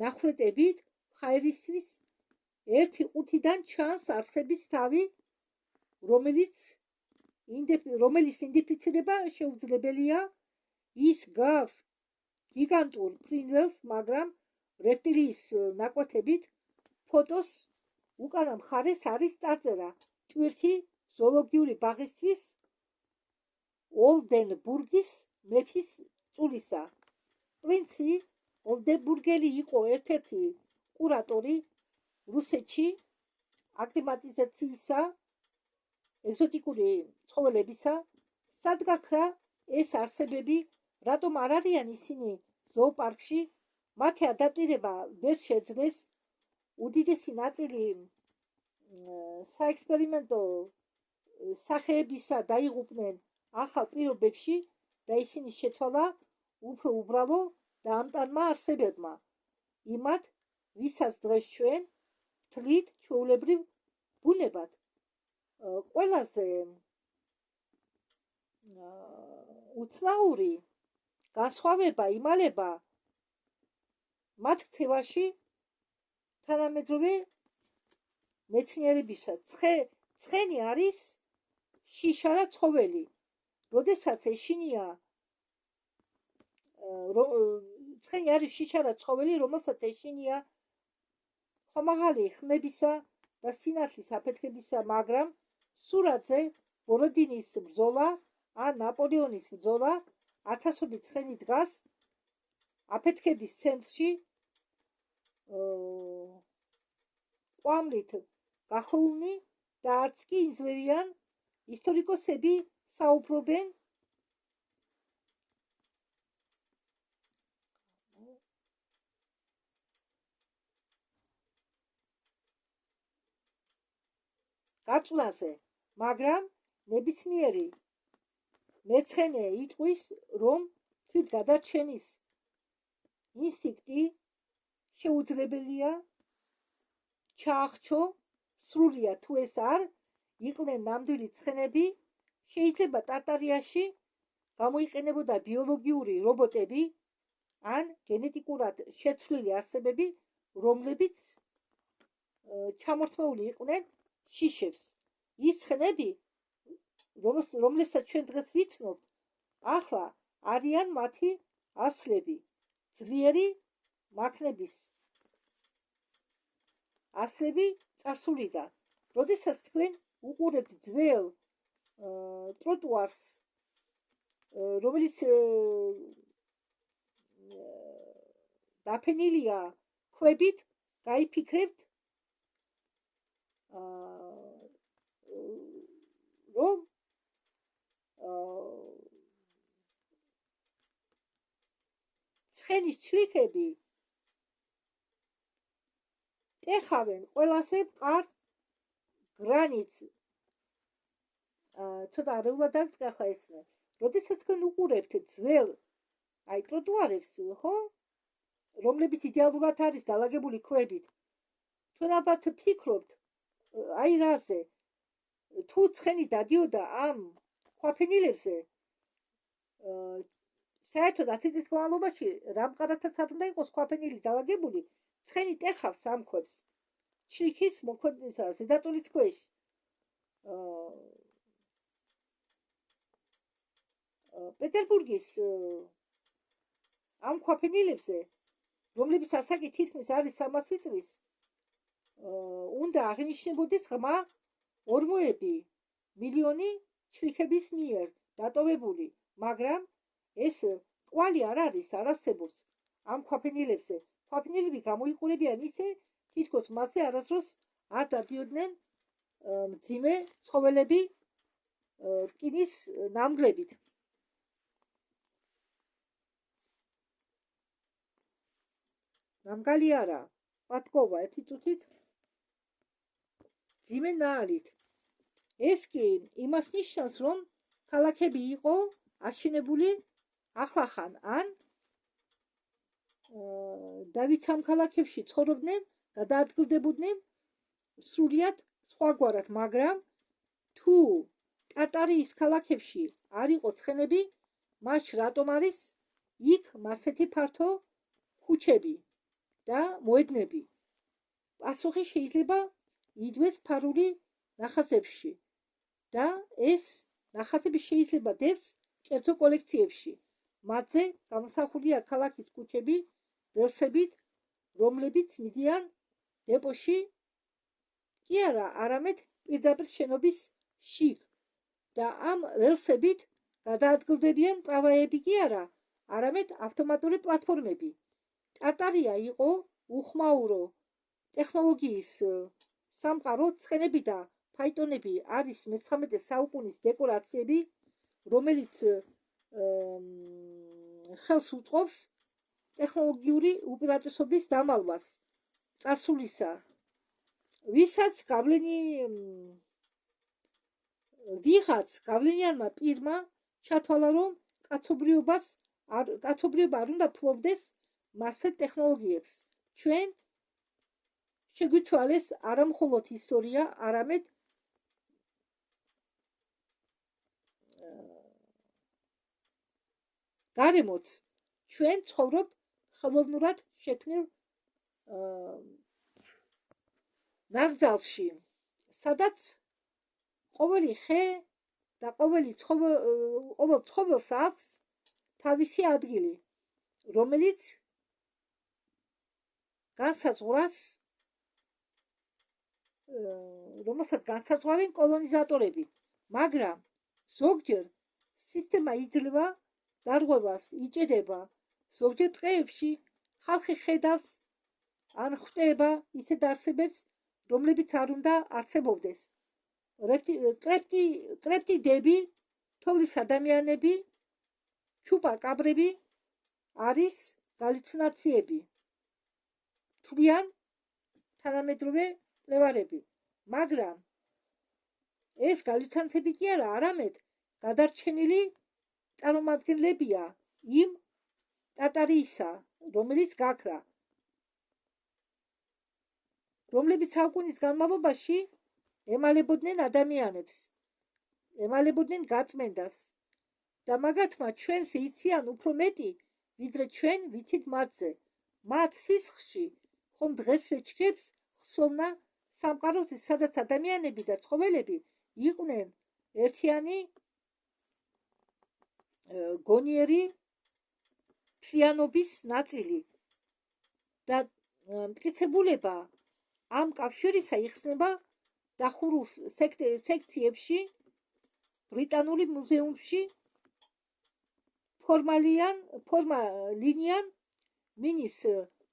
ნახვეტებით. ხაერისთვის ერთი ყუთიდან ჩანს არსების თავი, რომელიც იდენტიფიცირება შეუძლებელია. ის გავს გიგანტურ ფრინველს, მაგრამ რეპტილიის ნაკვეთებით. ფოტოს უკანა მხარეს არის წარწერა ტვირთი ზოოლოგიური ბაღისთვის ოლდენბურგის მეფის წულისა. პრინცი ოლდენბურგელი იყო ერთ-ერთი კურატორი რუსეთში აკლიმატიზაციისა ეგზოტიკური ცხოველებისა. სად გაქრა ეს არსებები, რატომ არ არიან ისინი ზოოპარკში? მათი ადაპტირება ვერ შეძლეს. უდიდესი ნაწილი საექსპერიმენტო სახეებისა დაიღუპნენ ახალ პირობებში და ისინი შეცვალა უფრო უბრალო და ამტანმა არსებებმა, იმათ, ვისაც დღეს ჩვენ ვთვლით ჩვეულებრივ ბუნებად. ყველაზე უცნაური განსხვავება იმალება მათ ქცევაში თანამედროვე მეცნიერებისა. ცხენი არის შიშარა ცხოველი. როდესაც ეშინია ცხენი არის შიშარა ცხოველი, რომელსაც ეშინია ხომაღალი ხმებისა და სინათლის აფეთქებისა, მაგრამ სურათზე ბოროდინის ბრძოლა ან ნაპოლეონის ბრძოლა ათასობით ცხენი დგას აფეთქების ცენტრში ყვამლით გახოულნი და არც კი იძლევიან. ისტორიკოსები საუბრობენ გაწვლაზე, მაგრამ ნებისმიერი მეცხენე იტყვის, რომ თვითგადარჩენის ინსტინქტი შეუძლებელია ჩაახჩო. სრულია თუ ეს არ იყვნენ ნამდვილი ცხენები, შეიძლება ტარტარიაში გამოიყენებოდა ბიოლოგიური რობოტები ან გენეტიკურად შეცვლილი არსებები, რომლებიც ჩამორთმეული იყვნენ შიშებს. ის ცხენები, რომლებსაც ჩვენ დღეს ვიცნობთ, ახლა არიან მათი ასლები, ძლიერი მანქნების ასლები წარსულიდან. როდესაც თქვენ უყურებთ ძველ ტროტუარს, რომელიც დაფენილია ქვებით, გაიფიქრებთ, რომ ცხენის ჩლიქები ეხავენ ყველაზე მყარ გრანიტს. ცოტა რეულად დავიწყე ახლა ესმე. როდესაც თქვენ უყურებთ ძველ ტროტუარებს, ხო, რომლებიც იდეალურად არის დალაგებული ქვებით, თქვენ ალბათ ფიქრობთ აი რაზე, თუ ცხენი დადიოდა ამ ქვაფენილებზე, საერთოდ 10 წლის განმავლობაში რამყარათაც არ უნდა იყოს ქვაფენილი დალაგებული, ცხენი ტეხავს ამ ქვებს. ჩლიქის მოქმედისა ზედაწოლის ქვეშ. პეტერბურგის ამ ქვაფენილებზე, რომლებიც ასაკი თითქმის არის 300 წლის, უნდა აღინიშნებოდეს ღრმა ორმოები მილიონი ჩლიქების მიერ დატოვებული, მაგრამ ეს კვალი არ არის, არ არსებობს ამ ქვაფენილებზე. ქვაფენილები გამოიყურებიან ისე, თითქოს მასზე არასდროს არ დადიოდნენ მძიმე ცხოველები რკინის ნამგლებით. ნამგალი არა, პატკოვა ერთი წუთით მძიმე ნაალით. ეს კი იმას ნიშნავს, რომ ქალაქები იყო აშენებული ახლახან ან დავით ამ ქალაქებში ცხოვრობდნენ, გადაადგილდებოდნენ სრულიად სხვაგვარად, მაგრამ თუ ტარტარიის ქალაქებში არ იყო ცხენები, მას რატომ არის იქ მასეთი ფართო ქუჩები და მოედნები? პასუხი შეიძლება იდვეს ფარული ნახაზებში და ეს ნახაზები შეიძლება დევს კერძო კოლექციებში. მათზე გამოსახულია ქალაქის ქუჩები რელსებით, რომლებიც მიდიან დეპოში კი არა, არამედ პირდაპირ შენობის შიგ და ამ რელსებით გადაადგილდებიან ტრამვაიები კი არა, არამედ ავტომატური პლატფორმები. ტარტარია იყო უხმაურო ტექნოლოგიის სამყარო, ცხენები და ფაიტონები არის მე-19 საუკუნის დეკორაციები, რომელიც ხელს უწყობს ტექნოლოგიური უპირატესობის დამალვას. წარსულისა, ვიღაც გავლენიანმა პირმა ჩათვალა, რომ კაცობრიობა არ უნდა ფლობდეს მასეთ ტექნოლოგიებს. ჩვენ შეგვიცვალეს არა მხოლოდ ისტორია, არამედ გარემოც. ჩვენ ცხოვრობთ ხელოვნურად შექმნილ ნაკრძალში, სადაც ყოველი ხე და ყოველ ცხოველს აქვს თავისი ადგილი, რომელიც რომელსაც განსაზღვრავენ კოლონიზატორები, მაგრამ ზოგჯერ სისტემა იძლევა დარღვევას, იჭედება. ზოგჯერ დღეებში ხალხი ხედავს ან ხვდება ისეთ არსებებს, რომლებიც არ უნდა არსებობდეს. კრეპტიდები, თოვლის ადამიანები, ჩუპაკაბრები არის галлюცინაციები. თვლიან თანამედროვე მკვლევარები, მაგრამ ეს галлюცინაციები კი არა, არამედ გადარჩენილი წარმომადგენლებია იმ ტარტარიისა, რომელიც გაქრა, რომლებიც საუკუნის განმავლობაში ემალებოდნენ ადამიანებს, ემალებოდნენ გაწმენდას და მაგათმა ჩვენს იციან უფრო მეტი, ვიდრე ჩვენ ვიცით მათზე. მათ სისხლში ხომ დღესვე ჩქებს ხსოვნა სამყაროზე, სადაც ადამიანები და ცხოველები იყვნენ ერთიანი გონიერი მთლიანობის ნაწილი და მტკიცებულება ამ კავშირისა იხსნება დახურულ სექციებში, ბრიტანული მუზეუმში, ფორმალინიან მინის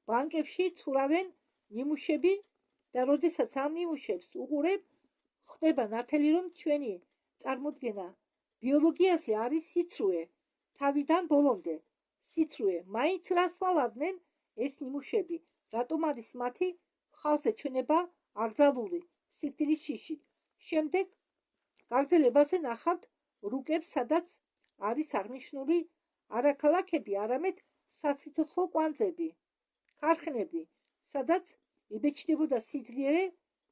ბანკებში ცურავენ ნიმუშები და როდესაც ამ ნიმუშებს უყურებ, ხდება ნათელი, რომ ჩვენი წარმოდგენა ბიოლოგიაზე არის სიცრუე, თავიდან ბოლომდე სიცრუე. მაინც რას ვალავდნენ ეს ნიმუშები, რატომ არის მათი ხალხზე ჩვენება აკრძალული სიკვდილის შიშით. შემდეგ გაგრძელებაზე ნახავთ რუკებს, სადაც არის აღნიშნული არა ქალაქები, არამედ სასიცოცხლო კვანძები, ქარხნები, სადაც იბეჭდებოდა სიძლიერე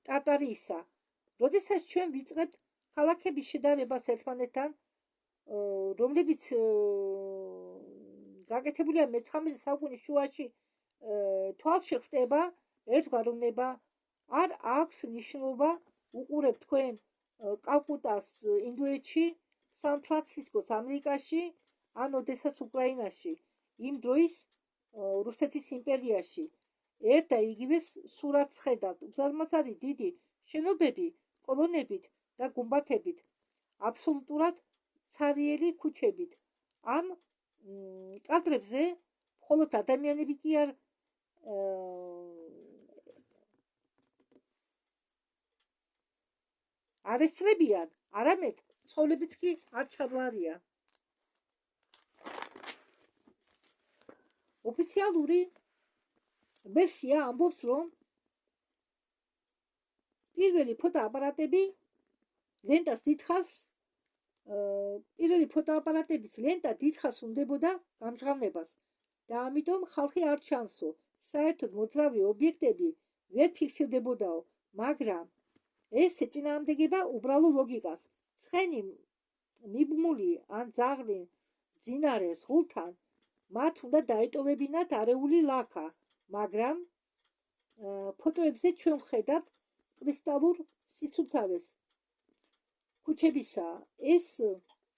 ტარტარიისა. როდესაც ჩვენ ვიწყებთ ქალაქების შედარებას ერთმანეთთან, რომლებიც გაკეთებულია მე-19 საუკუნის შუაში თვალში ხდება ერთგვაროვნება, არ აქვს მნიშვნელობა უყურებ თქვენ კალკუტას ინდოეთში, სან-ფრანცისკოს ამერიკაში, ან ოდესაც უკრაინაში, იმ დროის რუსეთის იმპერიაში. ერთ და იგივეს სურათს ხედავთ, უზარმაზარი დიდი შენობები კოლონებით და გუმბათებით, აბსოლუტურად ცარიელი ქუჩებით. ამ კადრებზე მხოლოდ ადამიანები კი არ ესწრებიან, არამედ ცხოველებიც კი არ ჩადვარიან. ოფიციალური ვერსია ამბობს, რომ პირველი ფოტოაპარატები ლენტას დიდხანს პირველი ფოტოაპარატების ლენტა დიდხანს უნდებოდა გამჟღავნებას და ამიტომ ხალხი არ ჩანსო. საერთოდ მოძრავი ობიექტები ვერ ფიქსირდებოდაო, მაგრამ ეს ეწინააღმდეგება უბრალო ლოგიკას. ცხენი მიბმული ან ძაღლი მძინარე ზღულთან მათ უნდა დაეტოვებინათ არეული ლაქა, მაგრამ ფოტოებზე ჩვენ ვხედავთ კრისტალურ სიცუფთავეს ქუჩებისა. ეს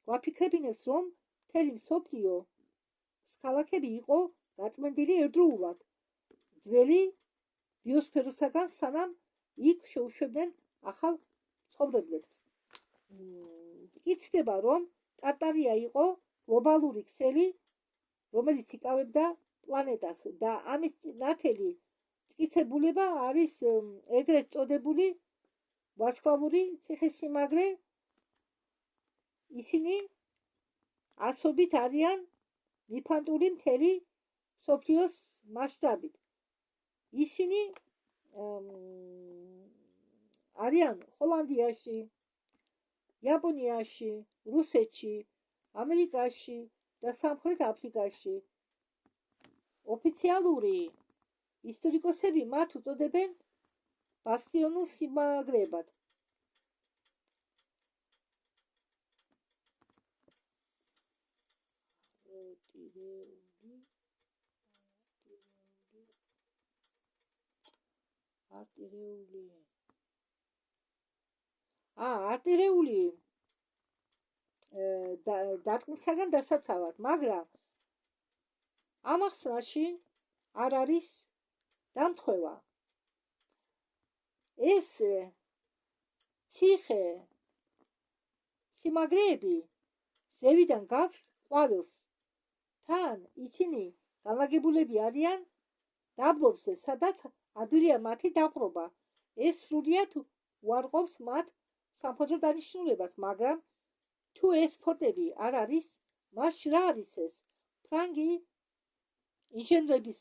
გვაფიქრებინებს, რომ მთელი მსოფლიო ქალაქები იყო გაწმენდილი ერთდროულად ძველი ბიოსფეროსაგან, სანამ იქ შეუშვებდნენ ახალ ცხოვრებლებს. იკითხება, რომ ტარტარია იყო გლობალური ქსელი, რომელიც იკავებდა პლანეტას და ამის ნათელი მტკიცებულება არის ეგრეთ წოდებული ვარსკვლავური ციხესიმაგრე. ისინი ასობით არიან მიფანტული მთელი მსოფლიოს მასშტაბით. ისინი არიან ჰოლანდიაში, იაპონიაში, რუსეთში, ამერიკაში და სამხრეთ აფრიკაში. ოფიციალური ისტორიკოსები მათ უწოდებენ ბასტიონურ სიმაგრეებად. არტირეული დარტყმისაგან დასაცავად, მაგრამ ამ ახსნაში არ არის დამთხვევა. ეს ციხე სიმაგრეები ზევიდან გავს ყვავილს. თან ისინი განლაგებულები არიან დაბლობზე, სადაც ადვილია მათი დაპყრობა. ეს სრულიად უარყოფს მათ სამხედრო დანიშნულებას, მაგრამ თუ ეს ფოტოები არ არის, მაშინ რა არის ეს? ფრანგი ინჟინრების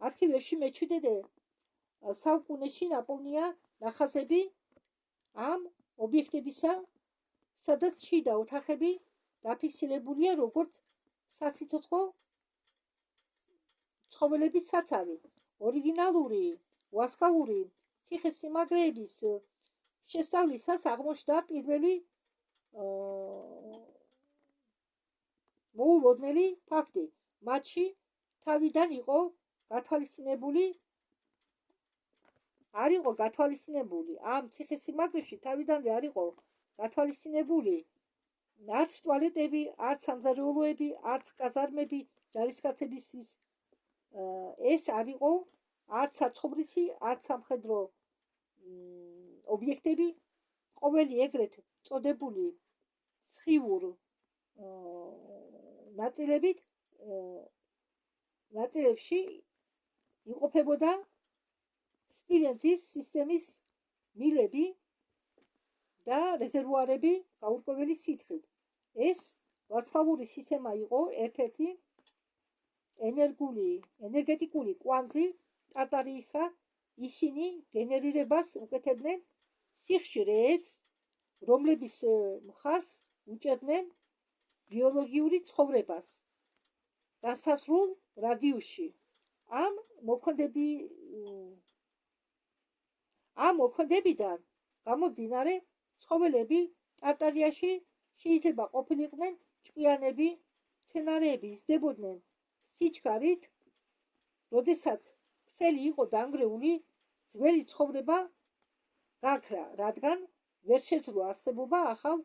არქივებში მე-17 საუკუნეში ნაპოვნია ნახაზები ამ ობიექტებისა, სადაც შიდა ოთახები დაფიქსირებულია როგორც სასიცოცხლო ცხოველების საცავი. ორიგინალური ვარსკვლავური ციხესიმაგრეების შესწავლისას აღმოჩნდა პირველი მოულოდნელი ფაქტი. მათში თავიდან იყო გათვალისწინებული ამ ციხესიმაგრეში თავიდანვე არ იყო გათვალისწინებული არც ტუალეტები, არც სამზარეულოები, არც კაზარმები ჯარისკაცებისთვის. ეს არ იყო არც საცხოვრისი, არც სამხედრო ობიექტები. ყოველი ეგრეთ წოდებული სხივურ ნაწილებში იყოფებოდა სპილენძის სისტემის მილები და რეზერვუარები გაურკვეველი სითხით. ეს ვარსკვლავური სისტემა იყო ერთ-ერთი ენერგეტიკული კვანძი ტარტარიისა. ისინი გენერირებას უკეთებდნენ სიხშირეებს, რომლების მხარს უჭერდნენ ბიოლოგიური ცხოვრებას განსაზღვრულ რადიუსში. ამ მოქმედებიდან გამომდინარე, ცხოველები ტარტარიაში შეიძლება ყოფილიყვნენ ჭკვიანები, მცენარეები იზრდებოდნენ სიჩქარით, როდესაც ქსელი იყო დანგრეული, ძველი ცხოვრება გაქრა, რადგან ვერ შეძლო არსებობა ახალ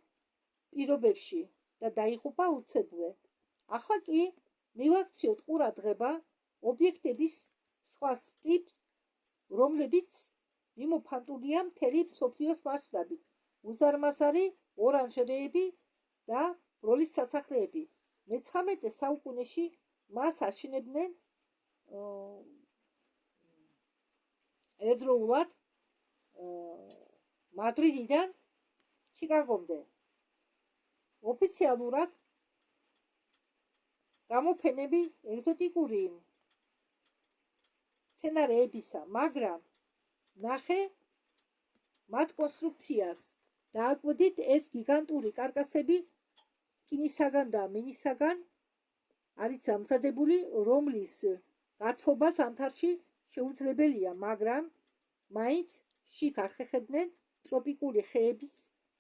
პირობებში და დაიღუპა უცედვე. ახლა კი მივაქციოთ ყურადღება ობიექტების სხვა ტიპს, რომლებიც მიმოფანტულია მთელი მსოფლიოს მასშტაბით. უზარმაზარი ორანჟერეები და ბროლის სასახლეები. მე-19 საუკუნეში მას აშენებდნენ ერთდროულად მადრიდიდან ჩიკაგომდე. ოფიციალურად გამოფენები ეგზოტიკური სცენარეებისა, მაგრამ ნახე მათ კონსტრუქციას. დააკვირდით, ეს გიგანტური კარკასები რკინისაგან და მინისაგან არის დამზადებული, რომლის გათბობა ზამთარში შეუძლებელია, მაგრამ მაინც შიგ არ ხეხებდნენ ტროპიკული ხეების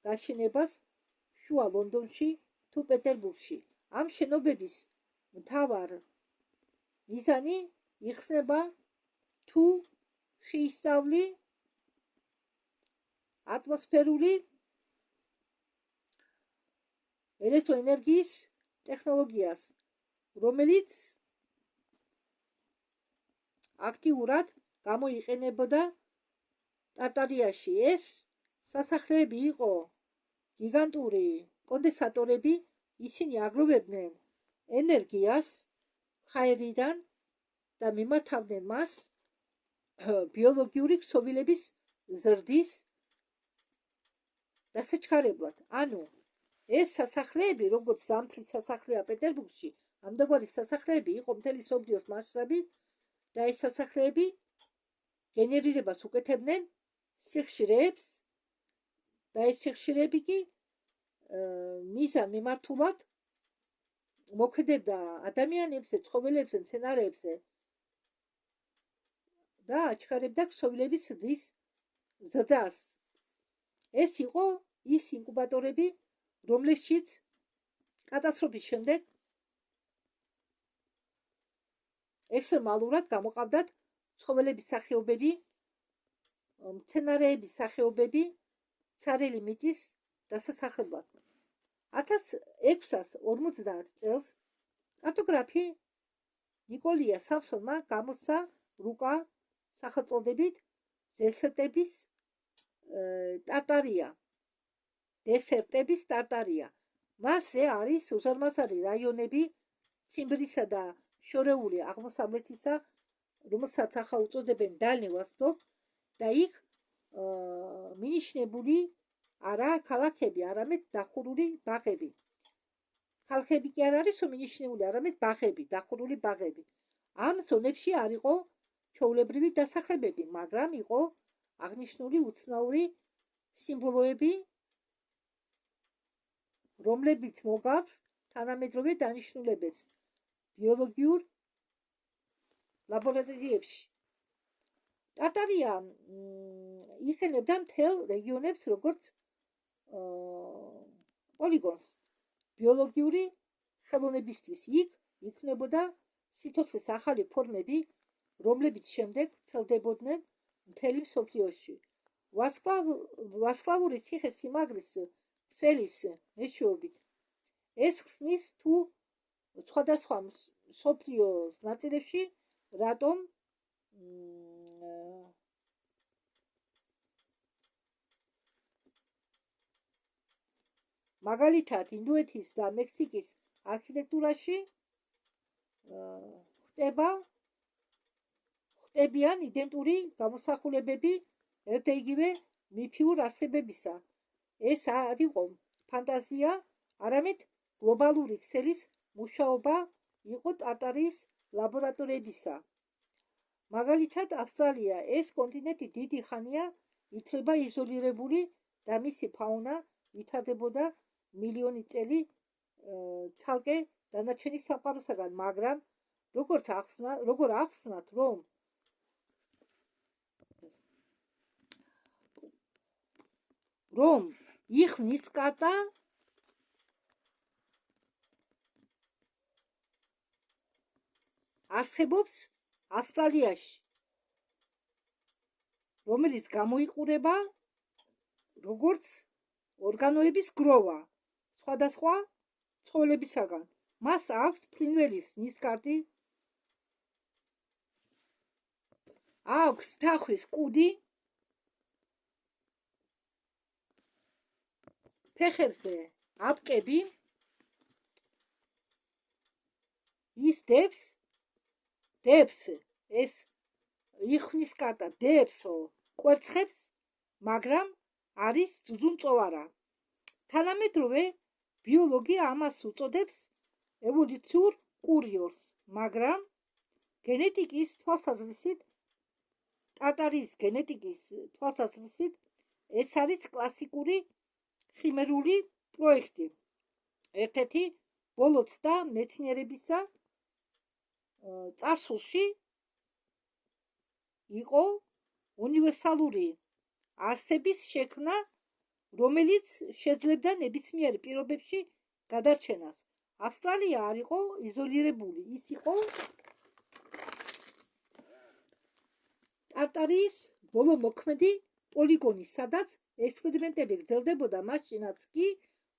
გაშენებას შუა ლონდონში თუ პეტერბურგში. ამ შენობების მთავარ მიზანი იხსნება თუ შეისწავლი ატმოსფერული ელექტროენერგიის ტექნოლოგიას, რომელიც აქტიურად გამოიყენებოდა ტარტარიაში. ეს სასახლეები იყო გიგანტური კონდენსატორები, ისინი აგროვებდნენ ენერგიას ჰაერიდან და მიმართავდნენ მას ბიოლოგიური ქსოვილების ზრდის დასაჩქარებლად. ანუ ეს სასახლეები, როგორც ზამთრის სასახლეა პეტერბურგში, ამდაგვარი სასახლეები იყო მთელი მსოფლიოს მასშტაბით და ეს სასახლეები გენერირებას უკეთებდნენ სიხშირეებს და ეს სიხშირეები კი მიზან მიმართულად მოქმედებდა ადამიანებზე, ცხოველებზე, მცენარეებზე და აჩქარებდა ქსოვილების ზრდის ზრდას. ეს იყო ის ინკუბატორები, რომლებშიც კატასტროფის შემდეგ ექსტრემალურად გამოყავდათ ცხოველების სახეობები, მცენარეების სახეობები ცარელი მიწის დასასახლებლად. 1650 წელს კარტოგრაფი ნიკოლია სამსონმა გამოსცა რუკა სახელწოდებით დესერტების ტარტარია. მასზე არის უზარმაზარი რაიონები ციმბრისა და შორეული აღმოსავლეთისა, რომელსაც ახლა უწოდებენ დალნე ვოსტოკ და იქ მინიშნებული არა ქალაქები, არამედ დახურული ბაღები. ხალხები კი არ არის მინიშნებული, არამედ ბაღები, დახურული ბაღები. ამ ზონებში არ იყო ჩვეულებრივი დასახლებები, მაგრამ იყო აღნიშნული უცნაური სიმბოლოები, რომლებიც მოგავს თანამედროვე დანიშნულებებს ბიოლოგიურ ლაბორატორიებში. ტარტარია იყენებდა მთელ რეგიონებს როგორც პოლიგონს ბიოლოგიური ხელოვნებისთვის. იქ იქმნებოდა სიცოცხლის ახალი ფორმები, რომლებიც შემდეგ ვრცელდებოდნენ მთელი მსოფლიოში. ვარსკვლავური ციხე-სიმაგრის ქსელის მეშვეობით ეს ხსნის თუ სხვადასხვა მსოფლიოს ნაწილებში რატომ მაგალითად ინდოეთის და მექსიკის არქიტექტურაში ხდებიან იდენტური გამოსახულებები ერთ-იგივე მიფიურ არსებებისა. ეს არ იყო ფანტაზია, არამედ გლობალური ქსელის მუშაობა იყო ტარტარიის ლაბორატორიებისა. მაგალითად, ავსტრალია, ეს კონტინენტი დიდი ხანია ითვლება izolირებული და მისი ფაუნა ვითარდებოდა მილიონი წელი ცალკე დანარჩენი სამყაროსაგან, მაგრამ როგორ ახსნათ, რომ იხსნის კარტა არსებობს ავსტრალიაში, რომელიც გამოიყურება როგორც ორგანოების გროვა სხვადასხვა ცხოველებისაგან. მას აქვს ფრინველის ნისკარტი, აქვს თახვის კუდი, ფეხებზე აპკები, ის დებს ეს იხვის კარტა დებსო კვერცხებს, მაგრამ არის ძუძუმწოვარა. თანამედროვე ბიოლოგია ამას უწოდებს ევოლუციურ კურიორს, მაგრამ გენეტიკის თვალსაზრისით, ტარტარიის გენეტიკის თვალსაზრისით, ეს არის კლასიკური ხიმერული პროექტი. ერთ-ერთი ბოლო ცდა მეცნიერებისა წარსულში იყო უნივერსალური არსების შექმნა, რომელიც შეძლებდა ნებისმიერ პირობებში გადარჩენას. ავსტრალია არ იყო იზოლირებული, ის იყო ტარტარიის ბოლო მოქმედი პოლიგონი, სადაც ექსპერიმენტები გრძელდებოდა მაშინაც კი,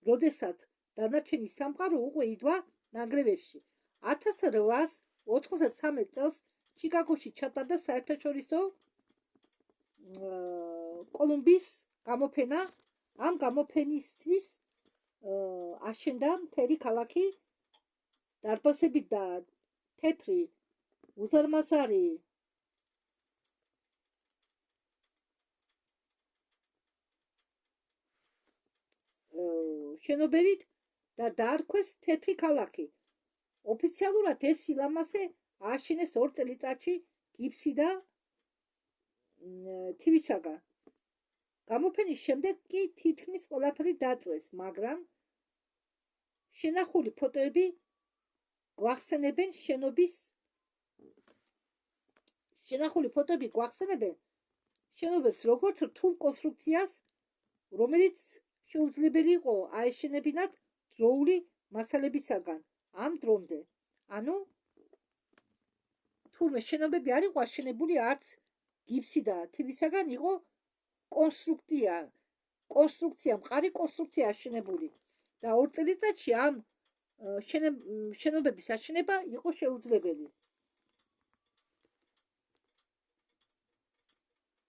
როდესაც დანარჩენი სამყარო უკვე იდვა ნანგრევებში. 1893 წელს ჩიკაგოში ჩატარდა საერთაშორისო კოლუმბის გამოფენა. ამ გამოფენისთვის აშენდა მთელი ქალაქი დარბაზებით და თეთრი უზარმაზარი შენობებით და დაარქვეს თეთრი ქალაქი. ოფიციალურად ეს სილამაზე ააშენეს 2 წელიწადში გიფსი და თივისაგან. გამოფენის შემდეგ კი თითქმის ყველაფერი დაწვეს, მაგრამ შენახული ფოტოები გვახსენებენ შენობებს როგორც რთულ კონსტრუქციას, რომელიც შეუძლებელი იყო აეშენებინათ დროული მასალებისაგან ამ დრომდე. ანუ თურმე შენობები არ იყო აშენებული არც გიფსი და თივისაგან, იყო კონსტრუქცია, მყარი კონსტრუქცია აშენებული და 2 წელიწადში ამ შენობების აშენება იყო შეუძლებელი.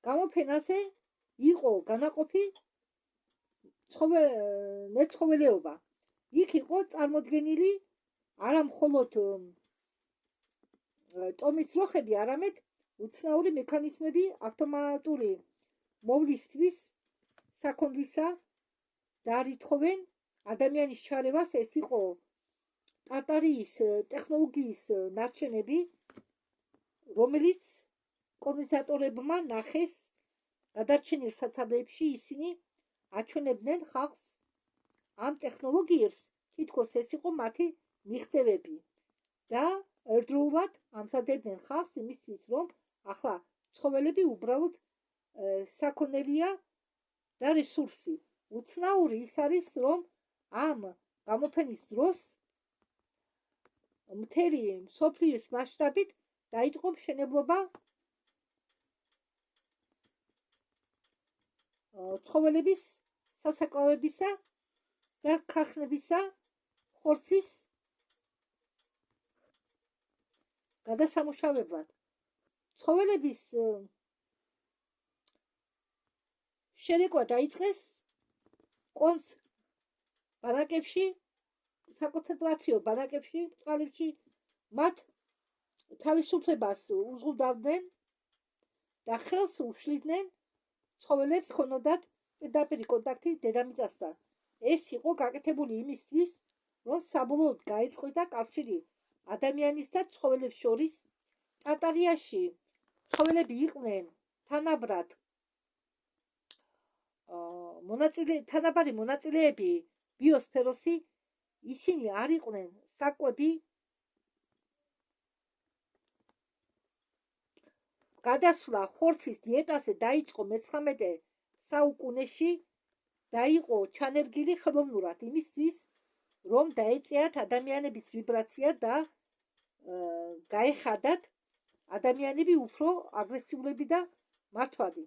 გამოფენაზე იყო განაყოფი მეცხოველეობა. იქ იყო წარმოდგენილი არა მხოლოდ ტომის ძროხები, არამედ უცნაური მექანიზმები ავტომატური მოვლისთვის საქონლისა და რითხოვენ ადამიანის ჩარევას. ეს იყო ტარტარიის ტექნოლოგიის ნარჩენები, რომელიც კოლონიზატორებმა ნახეს გადარჩენილ საცხოვრებლებში. ისინი აჩვენებდნენ ხალხს ამ ტექნოლოგიებს, თითქოს ეს იყო მათი მიღწევები და ერთდროულად ამზადებდნენ ხალხს იმისთვის, რომ ახლა ცხოველები უბრალოდ საქონელია და რესურსი. უცნაური ის არის, რომ ამ გამოფენის დროს მთელი მსოფლიოს მასშტაბით დაიწყო მშენებლობა ცხოველების სასაკლაოებისა და ქარხნებისა ხორცის გადასამუშავებლად. ცხოველების შენეკვა დაიწყეს ბანაკებში, საკონცენტრაციო ბანაკებში, წყალებში. მათ თავისუფლებას უზღუდავდნენ და ხელს უშლიდნენ ცხოველებს ჰქონოდათ პირდაპირი კონტაქტი დედამიწასთან. ეს იყო გაკეთებული იმისთვის, რომ საბოლოოდ გაეწყვეტა კავშირი ადამიანის და ცხოველებს შორის. ტარტარიაში ცხოველები იყვნენ თანაბარი მონაწილეები ბიოსფეროსი. ისინი არ იყვნენ საკვები. გადასვლა ხორცის დიეტაზე დაიწყო მე-19 საუკუნეში და იყო ჩანერგილი ხელოვნურად იმისთვის, რომ დაეწეათ ადამიანების ვიბრაცია და გაეხადათ ადამიანები უფრო აგრესიულები და მართვადი.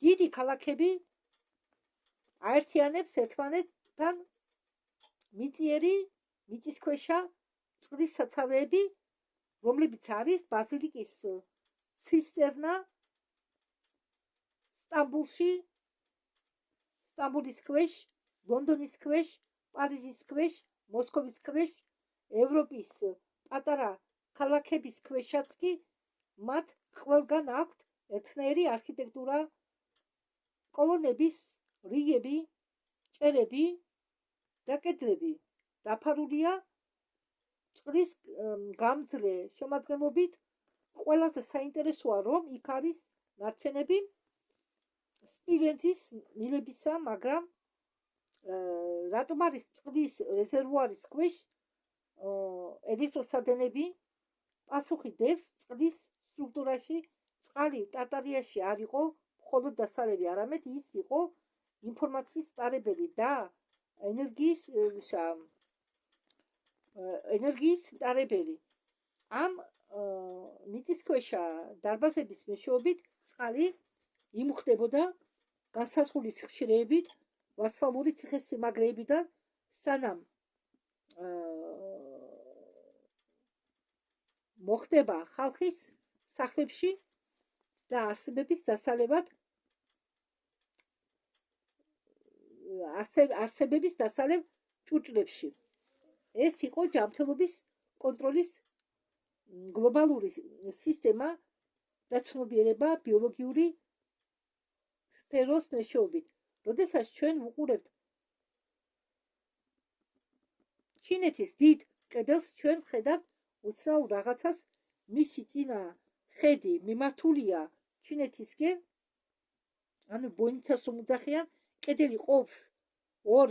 დიდი ქალაქები აერთიანებს ერთმანეთთან მიწიერი, მიწისქვეშა წყლის საცავეები, რომლებიც არის ბაზილიკის ცისტერნა სტამბულის ქვეშ, ლონდონის ქვეშ, პარიზის ქვეშ, მოსკოვის ქვეშ, ევროპის პატარა ქალაქების ქვეშაც კი მათ ყველგან აქვთ ერთნაირი არქიტექტურა, კოლონების რიგები, ჭერები და კედლები დაფარულია წყლის გამძლე შემადგენლობით. ყველაზე საინტერესოა, რომ იქ არის ნარჩენები სტივენსის მილებისა, მაგრამ რატომ არის წყლის რეზერვუარის ქვეშ ელექტროსადენები? პასუხი დევს წყლის სტრუქტურაში. წყალი ტარტარიაში არ იყო მხოლოდ დასალევი, არამედ ის იყო ინფორმაციის წარებელი და ენერგიის წარებელი. ამ მიწისქვეშა დარბაზების მეშვეობით წყალი იმუხტებოდა განსაზღვრის ხშირეებით ვარსკვლავური ციხესიმაგრეებიდან, სანამ მოხდება ხალხის სახლებში და არსებების დასალევად არსებების დასალევ ჭურჭლებში. ეს იყო ჯანმრთელობის კონტროლის გლობალური სისტემა და ცნობიერება ბიოლოგიური სფეროს მეშვეობით. როდესაც ჩვენ ვუყურებთ ჩინეთის დიდ კედელს, ჩვენ ვხედავთ უცნაურ რაღაცას. მისი წინა ხედი მიმართულია ჩინეთისკენ, ანუ ბოინიცას რომ უძახიან, კედელი ყოფს ორ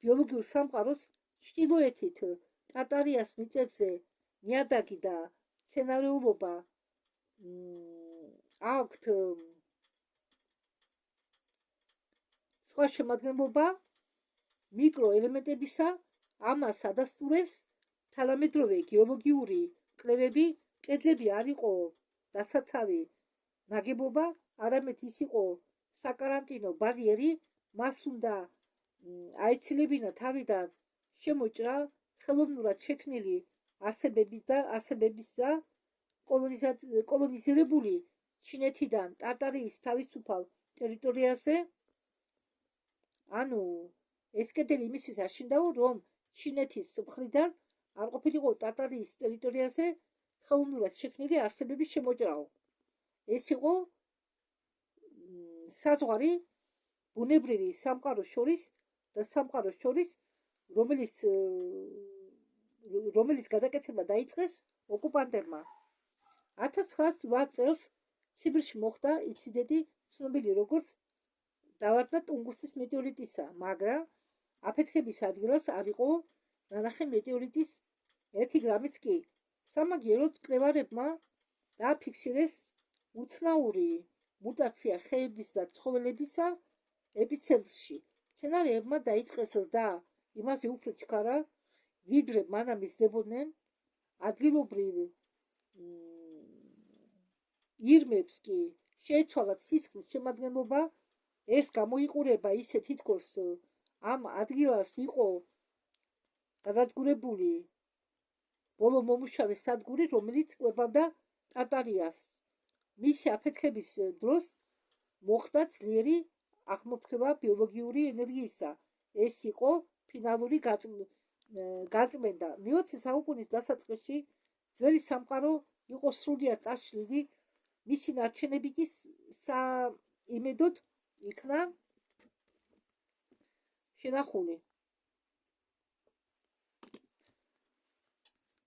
ბიოლოგიურ სამყაროს. ჩრდილოეთით ტარტარიას მიწებზე ნიადაგი და მცენარეულობა აქვთ სხვა შემადგენლობა მიკროელემენტებისა. ამას ადასტურებს თანამედროვე გეოლოგიური კვლევები. კედლები არ იყო დასაცავი ნაგებობა, არამედ ის იყო საკარანტინო ბარიერი. მას უნდა აეცილებინა თავიდან შემოჭრა ხელოვნურად შექმნილი არსებების და კოლონიზირებული ჩინეთიდან ტარტარიის თავისუფალ ტერიტორიაზე. ანუ ეს კედელი იმისთვის აშენდაო, რომ ჩინეთის მხრიდან არ ყოფილიყო ტარტარიის ტერიტორიაზე ხელოვნურად შექმნილი არსებების შემოჭრაო. ეს იყო საზღვარი ბუნებრივი სამყაროს შორის და სამყაროს შორის, რომელიც გადაკეთება დაიწყეს ოკუპანტებმა. 1908 წელს ციმბირში მოხდა ინციდენტი, ცნობილი როგორც დავარდნა ტუნგუსის მეტეორიტისა, მაგრამ აფეთქების ადგილას არ იყო ნანახი მეტეორიტის 1 გრამიც კი. სამაგიეროდ მკვლევარებმა დააფიქსირეს უცნაური მუტაცია ხეების და ცხოველებისა ეპიცენტრში. მცენარეებმა დაიწყეს ზრდა იმაზე უფრო ჩქარა, ვიდრე მანამ იზრდებოდნენ. ადგილობრივ ირმებს კი შეეცვალათ სისხლის შემადგენლობა. ეს გამოიყურება ისე, თითქოს ამ ადგილას იყო გადადგურებული ბოლო მომუშავე სადგური, რომელიც კვებავდა ტარტარიას. მისი აფეთქების დროს მოხდა ძლიერი აღმოფხვრა ბიოლოგიური ენერგიისა. ეს იყო ფინალური გაწმენდა. მე-20 საუკუნის დასაწყისში ძველი სამყარო იყო სრულიად წაშლილი. მისი ნარჩენები კი საიმედოდ იქნა შენახული.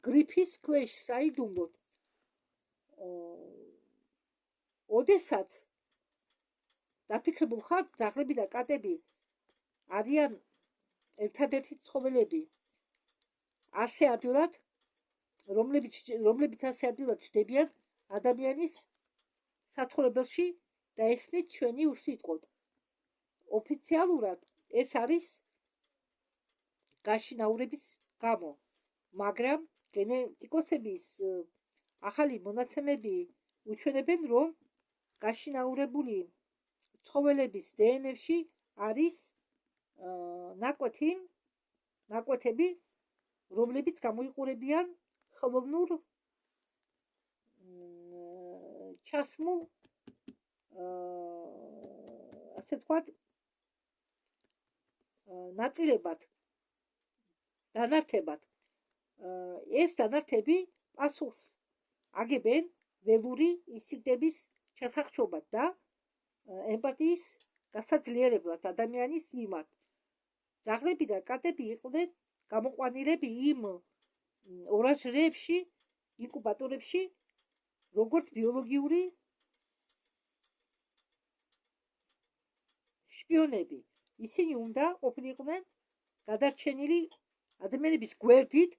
გრიფის ქვეშ საიდუმლოდ ოდესაც დაფიქრებულ ხალხს ძაღლები და კატები არიან ერთადერთი ცხოველები ასე ადვილად, რომლებიც ასე ადვილად ჩნდებიან ადამიანის საცხოვრებელში და ესმით ჩვენი უსიტყვოდ. ოფიციალურად ეს არის გაშინაურების გამო, მაგრამ გენეტიკოსების ახალი მონაცემები უჩვენებენ, რომ გაშინაურებული ცხოველების დნმ-ში არის ნაკვეთები, რომლებიც გამოიყურებიან ხელოვნურ ჩასმულ, ასე ვთქვათ, ნაწილებად, დანართებად. ეს დანართები პასუხს აგებენ ველური ინსტინქტების ჩასახშობად და ემპათიის გასაძლიერებლად ადამიანის მიმართ. ძაღლები და კატები იყვნენ გამოყვანილები იმ ორანჟერეებში, ინკუბატორებში, როგორც ბიოლოგიური შპიონები. ისინი უნდა ყოფილიყვნენ გადარჩენილი ადამიანების გვერდით,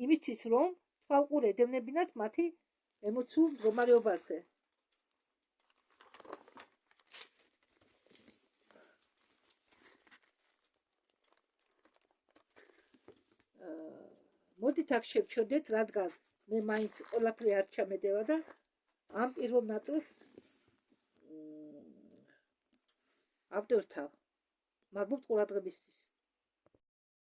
იმისთვის, რომ თვალყური ედევნებინათ მათი ემოციურ მდგომარეობაზე. მოდით აქ შევჩერდეთ, რადგან მე მაინც ყველაფერი არ ჩამედევა და ამ პირველ ნაწილს ავტორთავ. მადლობთ ყურადღებისთვის.